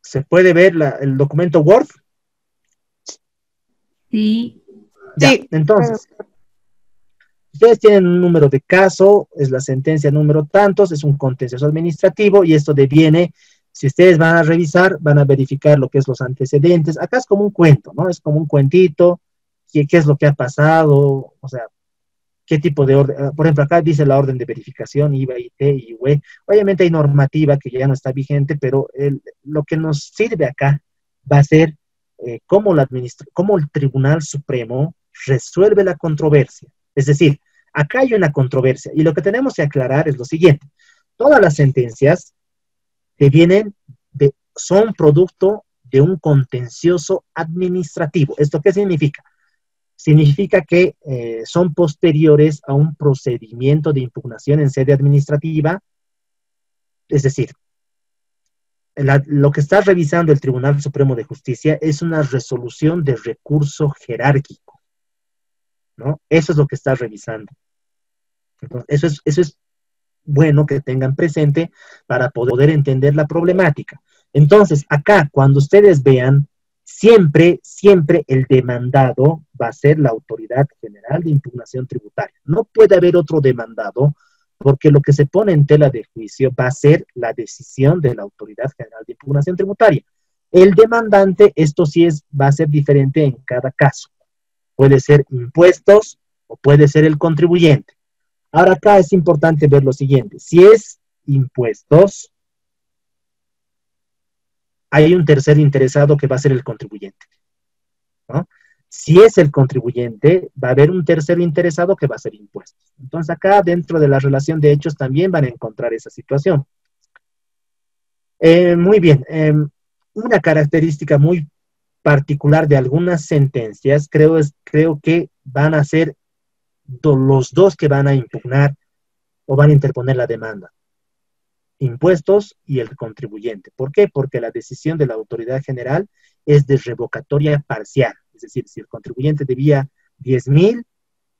¿Se puede ver el documento Word?
Sí.
Ya,
Sí.
entonces, ustedes tienen un número de caso, es la sentencia número tantos, es un contencioso administrativo y esto deviene, si ustedes van a revisar, van a verificar lo que es los antecedentes. Acá es como un cuento, ¿no? Es como un cuentito, qué es lo que ha pasado, o sea, qué tipo de orden. Por ejemplo, acá dice la orden de verificación, IVA, IT, IUE. Obviamente hay normativa que ya no está vigente, pero lo que nos sirve acá va a ser cómo el Tribunal Supremo resuelve la controversia. Es decir, acá hay una controversia y lo que tenemos que aclarar es lo siguiente. Todas las sentencias que vienen son producto de un contencioso administrativo. ¿Esto qué significa? Significa que son posteriores a un procedimiento de impugnación en sede administrativa, es decir, lo que está revisando el Tribunal Supremo de Justicia es una resolución de recurso jerárquico, ¿no? Eso es lo que está revisando. Entonces, eso es bueno que tengan presente para poder entender la problemática. Entonces, acá, cuando ustedes vean, siempre el demandado va a ser la Autoridad General de Impugnación Tributaria. No puede haber otro demandado porque lo que se pone en tela de juicio va a ser la decisión de la Autoridad General de Impugnación Tributaria. El demandante, esto sí va a ser diferente en cada caso. Puede ser impuestos o puede ser el contribuyente. Ahora acá es importante ver lo siguiente. Si es impuestos, hay un tercer interesado que va a ser el contribuyente, ¿no? Si es el contribuyente, va a haber un tercer interesado que va a ser impuestos. Entonces acá dentro de la relación de hechos también van a encontrar esa situación. Muy bien. Una característica muy particular de algunas sentencias, creo que van a ser los dos que van a impugnar o van a interponer la demanda. Impuestos y el contribuyente. ¿Por qué? Porque la decisión de la autoridad general es de revocatoria parcial. Es decir, si el contribuyente debía 10,000,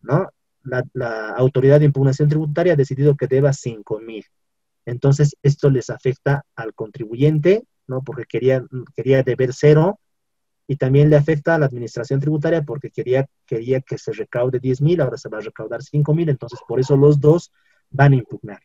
¿no? La autoridad de impugnación tributaria ha decidido que deba 5,000. Entonces, esto les afecta al contribuyente, ¿no? Porque quería deber cero, y también le afecta a la administración tributaria porque quería que se recaude 10,000, ahora se va a recaudar 5,000, entonces por eso los dos van a impugnar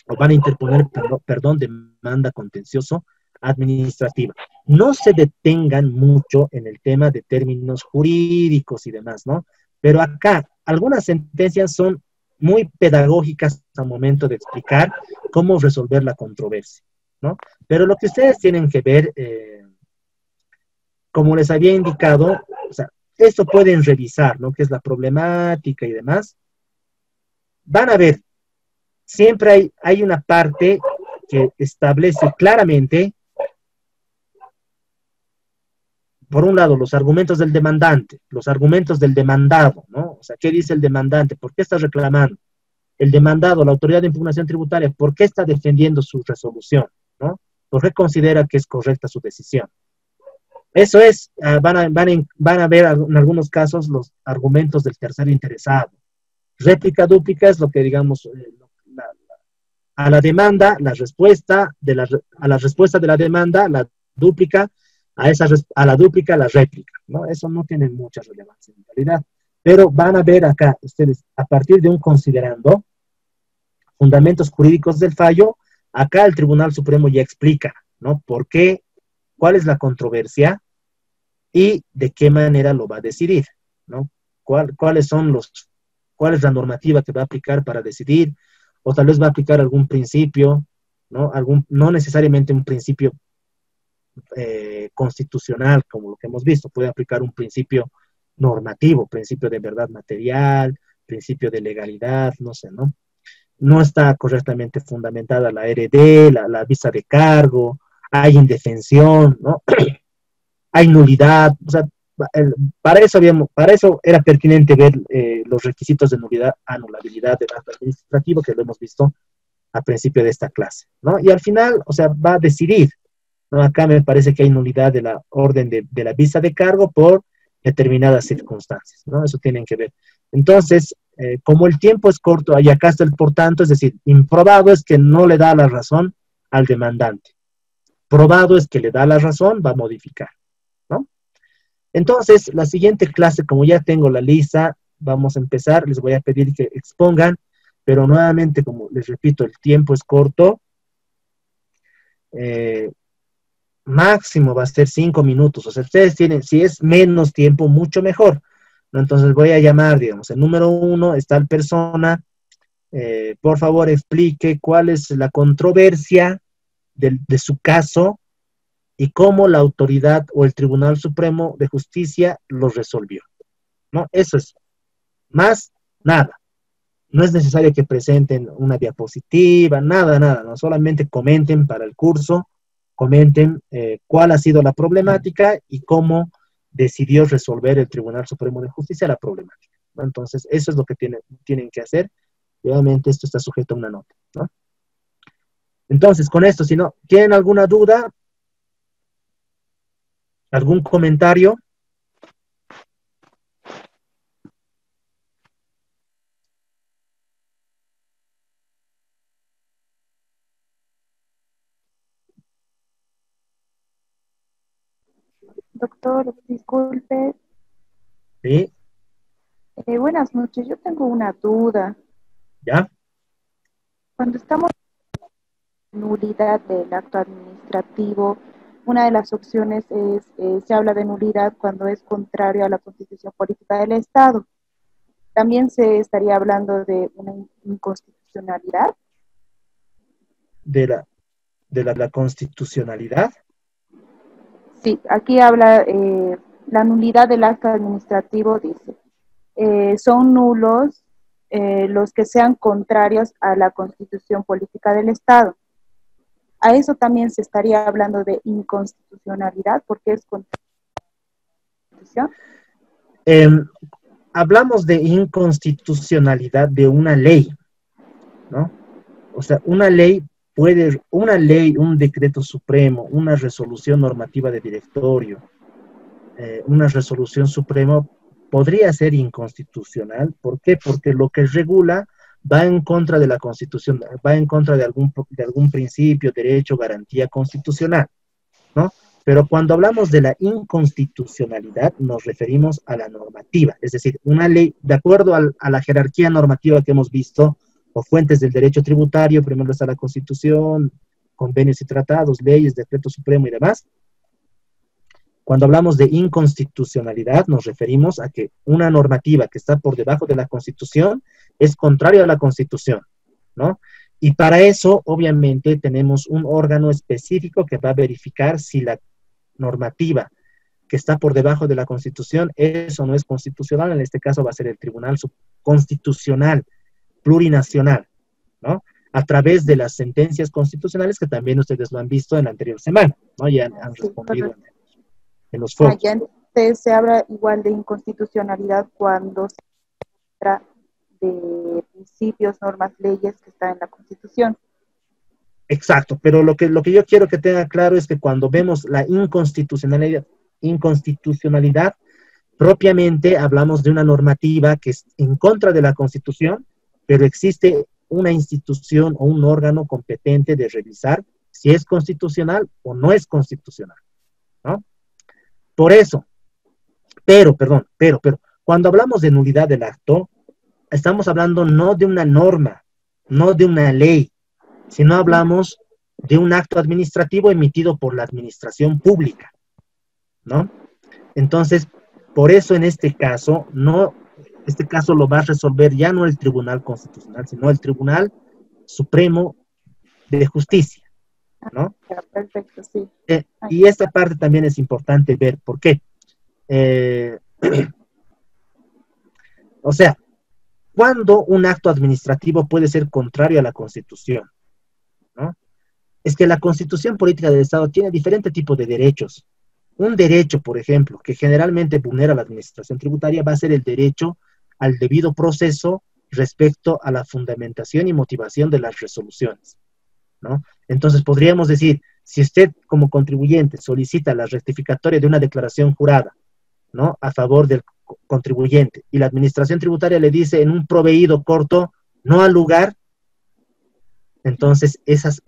o van a interponer, perdón, demanda contencioso administrativa. No se detengan mucho en el tema de términos jurídicos y demás, ¿no? Pero acá, algunas sentencias son muy pedagógicas al momento de explicar cómo resolver la controversia, ¿no? Pero lo que ustedes tienen que ver, como les había indicado, o sea, esto pueden revisar, ¿no? Que es la problemática y demás. Van a ver, siempre hay una parte que establece claramente, por un lado, los argumentos del demandante, los argumentos del demandado, ¿no? O sea, ¿qué dice el demandante? ¿Por qué está reclamando? El demandado, la autoridad de impugnación tributaria, ¿por qué está defendiendo su resolución? ¿No? ¿Por qué considera que es correcta su decisión? Eso es, van a ver en algunos casos los argumentos del tercero interesado. Réplica dúplica es lo que digamos, a la demanda, la respuesta a la respuesta de la demanda, la dúplica, a la dúplica, la réplica, ¿no? Eso no tiene mucha relevancia en realidad. Pero van a ver acá, ustedes, a partir de un considerando, fundamentos jurídicos del fallo, acá el Tribunal Supremo ya explica, ¿no? ¿Por qué? ¿Cuál es la controversia? Y de qué manera lo va a decidir, ¿no? ¿Cuál es la normativa que va a aplicar para decidir? O tal vez va a aplicar algún principio, ¿no? No necesariamente un principio constitucional, como lo que hemos visto, puede aplicar un principio normativo, principio de verdad material, principio de legalidad, no sé, ¿no? No está correctamente fundamentada la RD, la visa de cargo, hay indefensión, ¿no? Hay nulidad, o sea, para eso era pertinente ver los requisitos de nulidad, anulabilidad del acto administrativo, que lo hemos visto al principio de esta clase, ¿no? Y al final, o sea, va a decidir, ¿no? Acá me parece que hay nulidad de la orden de la visa de cargo por determinadas circunstancias, ¿no? Eso tienen que ver. Entonces, como el tiempo es corto, y acá está el por tanto, es decir, improbado es que no le da la razón al demandante. Probado es que le da la razón, va a modificar, ¿no? Entonces, la siguiente clase, como ya tengo la lista, vamos a empezar, les voy a pedir que expongan, pero nuevamente, como les repito, el tiempo es corto, máximo va a ser 5 minutos, o sea, ustedes tienen, si es menos tiempo, mucho mejor, ¿no? Entonces voy a llamar, digamos, el número 1, está la persona, por favor explique cuál es la controversia de su caso y cómo la autoridad o el Tribunal Supremo de Justicia lo resolvió, ¿no? Eso es, más nada. No es necesario que presenten una diapositiva, nada, no, solamente comenten para el curso, comenten cuál ha sido la problemática y cómo decidió resolver el Tribunal Supremo de Justicia la problemática, ¿no? Entonces, eso es lo que tienen que hacer. Y obviamente esto está sujeto a una nota, ¿no? Entonces, con esto, si no, ¿tienen alguna duda? ¿Algún comentario?
Doctor, disculpe.
Sí,
Buenas noches, yo tengo una duda.
¿ya?
Cuando estamos en nulidad del acto administrativo, una de las opciones es, se habla de nulidad cuando es contrario a la Constitución Política del Estado. También se estaría hablando de una inconstitucionalidad.
De la constitucionalidad.
Sí, aquí habla la nulidad del acto administrativo, dice, son nulos los que sean contrarios a la Constitución Política del Estado. A eso también se estaría hablando de inconstitucionalidad, porque es contra la Constitución.
Hablamos de inconstitucionalidad de una ley, ¿no? O sea, una ley, un decreto supremo, una resolución normativa de directorio, una resolución suprema podría ser inconstitucional. ¿Por qué? Porque lo que regula va en contra de la Constitución, va en contra de algún principio, derecho, garantía constitucional, ¿no? Pero cuando hablamos de la inconstitucionalidad, nos referimos a la normativa, es decir, una ley, de acuerdo a la jerarquía normativa que hemos visto, o fuentes del derecho tributario, primero está la Constitución, convenios y tratados, leyes, decreto supremo y demás. Cuando hablamos de inconstitucionalidad, nos referimos a que una normativa que está por debajo de la Constitución es contraria a la Constitución, ¿no? Y para eso, obviamente, tenemos un órgano específico que va a verificar si la normativa que está por debajo de la Constitución es o no es constitucional. En este caso va a ser el Tribunal Constitucional Plurinacional, ¿no? A través de las sentencias constitucionales que también ustedes lo han visto en la anterior semana, ¿no? Ya han respondido en los foros.
Ya entonces se habla igual de inconstitucionalidad cuando se trata de principios, normas, leyes que están en la Constitución.
Exacto, pero lo que yo quiero que tenga claro es que cuando vemos la inconstitucionalidad, inconstitucionalidad, propiamente hablamos de una normativa que es en contra de la Constitución, pero existe una institución o un órgano competente de revisar si es constitucional o no es constitucional, ¿no? Por eso, pero, cuando hablamos de nulidad del acto, estamos hablando no de una norma, no de una ley, sino hablamos de un acto administrativo emitido por la administración pública, ¿no? Entonces, por eso en este caso lo va a resolver ya no el Tribunal Constitucional, sino el Tribunal Supremo de Justicia, ¿no?
Perfecto, sí.
Y esta parte también es importante ver, ¿por qué? O sea, ¿cuándo un acto administrativo puede ser contrario a la Constitución? ¿No? Es que la Constitución Política del Estado tiene diferentes tipos de derechos. Un derecho, por ejemplo, que generalmente vulnera la administración tributaria va a ser el derecho al debido proceso respecto a la fundamentación y motivación de las resoluciones, ¿no? Entonces podríamos decir, si usted como contribuyente solicita la rectificatoria de una declaración jurada, ¿no?, a favor del contribuyente, y la administración tributaria le dice en un proveído corto, no al lugar, entonces ese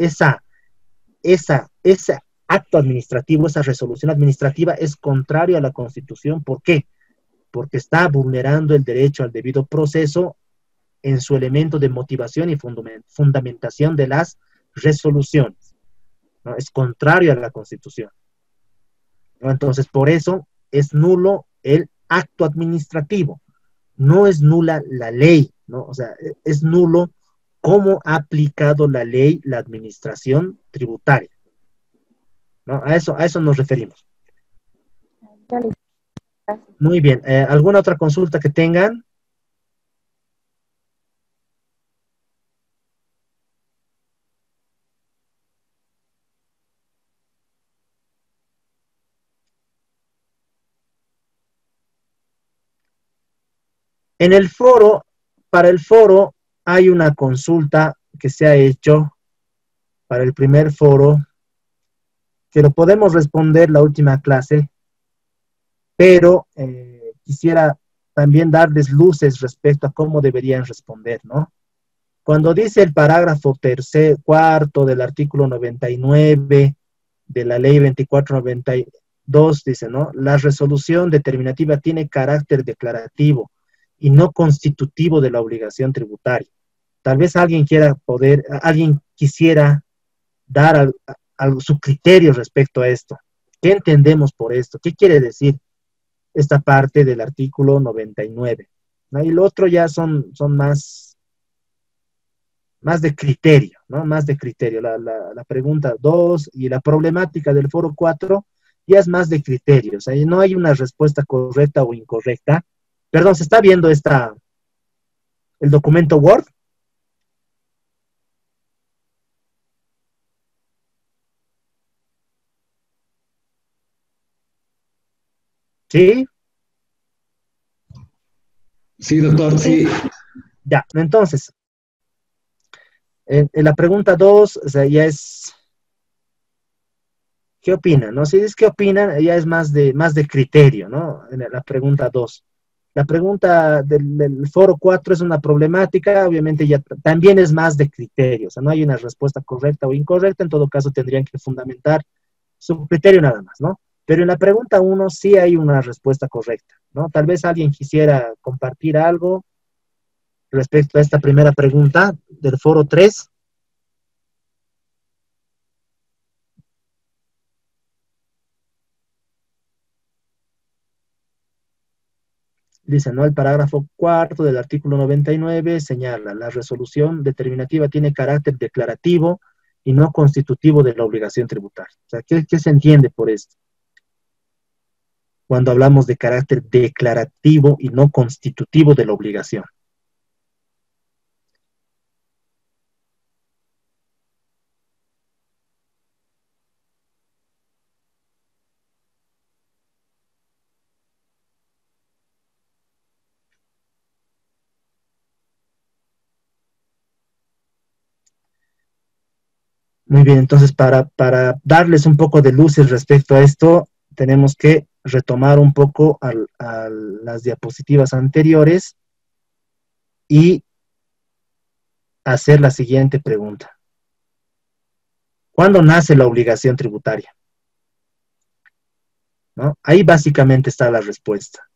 acto administrativo, esa resolución administrativa es contrario a la Constitución. ¿Por qué? Porque está vulnerando el derecho al debido proceso en su elemento de motivación y fundamentación de las resoluciones, ¿no? Es contrario a la Constitución, ¿no? Entonces, por eso es nulo el acto administrativo, no es nula la ley, ¿no? O sea, es nulo cómo ha aplicado la ley la administración tributaria, ¿no? A eso nos referimos. Muy bien. ¿Alguna otra consulta que tengan? En el foro, para el foro, hay una consulta que se ha hecho para el primer foro, que lo podemos responder la última clase, pero quisiera también darles luces respecto a cómo deberían responder, ¿no? Cuando dice el parágrafo cuarto del artículo 99 de la ley 2492, dice, ¿no? La resolución determinativa tiene carácter declarativo y no constitutivo de la obligación tributaria. Tal vez alguien quisiera dar su criterio respecto a esto. ¿Qué entendemos por esto? ¿Qué quiere decir esta parte del artículo 99? ¿No? Y lo otro ya son más de criterio, ¿no? Más de criterio. La pregunta 2 y la problemática del foro 4 ya es más de criterio. O sea, no hay una respuesta correcta o incorrecta. Perdón, ¿se está viendo el documento Word? ¿Sí?
Sí, doctor, sí.
Ya, entonces, en la pregunta 2, o sea, ya es, ¿qué opinan? ¿No? Si es qué opinan, ya es más de criterio, ¿no? En la pregunta 2. La pregunta del foro 4 es una problemática, obviamente ya también es más de criterio, o sea, no hay una respuesta correcta o incorrecta, en todo caso tendrían que fundamentar su criterio nada más, ¿no? Pero en la pregunta 1 sí hay una respuesta correcta, ¿no? Tal vez alguien quisiera compartir algo respecto a esta primera pregunta del foro 3. Dice, ¿no? El parágrafo cuarto del artículo 99 señala, la resolución determinativa tiene carácter declarativo y no constitutivo de la obligación tributaria. O sea, ¿qué se entiende por esto? Cuando hablamos de carácter declarativo y no constitutivo de la obligación. Muy bien, entonces para darles un poco de luces respecto a esto, tenemos que retomar un poco a las diapositivas anteriores y hacer la siguiente pregunta. ¿Cuándo nace la obligación tributaria? ¿No? Ahí básicamente está la respuesta.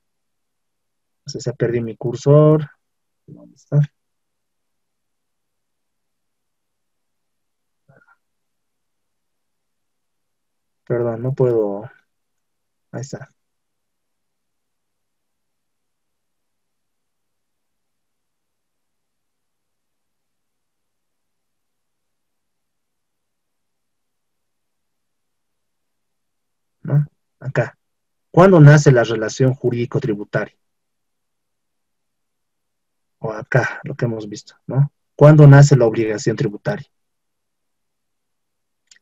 No sé si perdí mi cursor. ¿Dónde está? Perdón, no puedo. Ahí está. ¿No? Acá. ¿Cuándo nace la relación jurídico-tributaria? O acá, lo que hemos visto, ¿no? ¿Cuándo nace la obligación tributaria?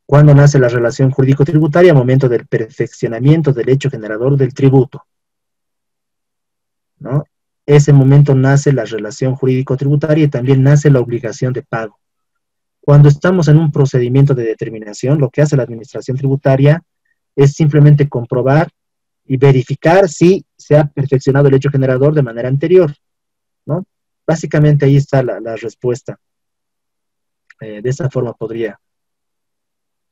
¿Cuándo nace la relación jurídico-tributaria? Al momento del perfeccionamiento del hecho generador del tributo, ¿no? Ese momento nace la relación jurídico-tributaria y también nace la obligación de pago. Cuando estamos en un procedimiento de determinación, lo que hace la administración tributaria es simplemente comprobar y verificar si se ha perfeccionado el hecho generador de manera anterior, ¿no? Básicamente ahí está la respuesta. De esa forma podría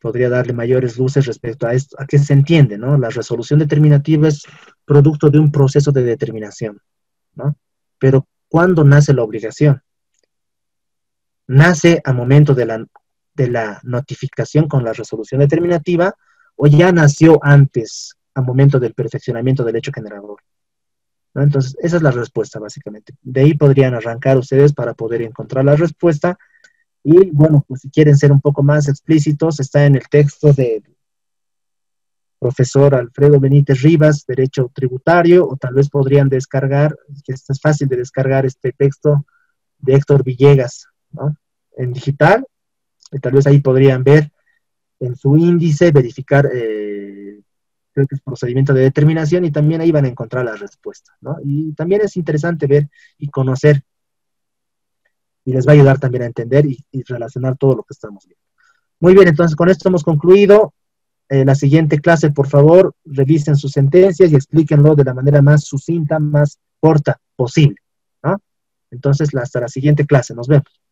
darle mayores luces respecto a esto, a qué se entiende, ¿no? La resolución determinativa es producto de un proceso de determinación, ¿no? Pero ¿cuándo nace la obligación? ¿Nace a momento de la notificación con la resolución determinativa o ya nació antes, a momento del perfeccionamiento del hecho generador? ¿No? Entonces, esa es la respuesta, básicamente. De ahí podrían arrancar ustedes para poder encontrar la respuesta. Y, bueno, pues si quieren ser un poco más explícitos, está en el texto del profesor Alfredo Benítez Rivas, Derecho Tributario, o tal vez podrían descargar, que es fácil de descargar este texto de Héctor Villegas, ¿no? En digital, y tal vez ahí podrían ver en su índice, verificar, creo que es procedimiento de determinación, y también ahí van a encontrar la respuesta, ¿no? Y también es interesante ver y conocer, y les va a ayudar también a entender y relacionar todo lo que estamos viendo. Muy bien, entonces con esto hemos concluido. La siguiente clase, por favor, revisen sus sentencias y explíquenlo de la manera más sucinta, más corta posible, ¿no? Entonces, hasta la siguiente clase. Nos vemos.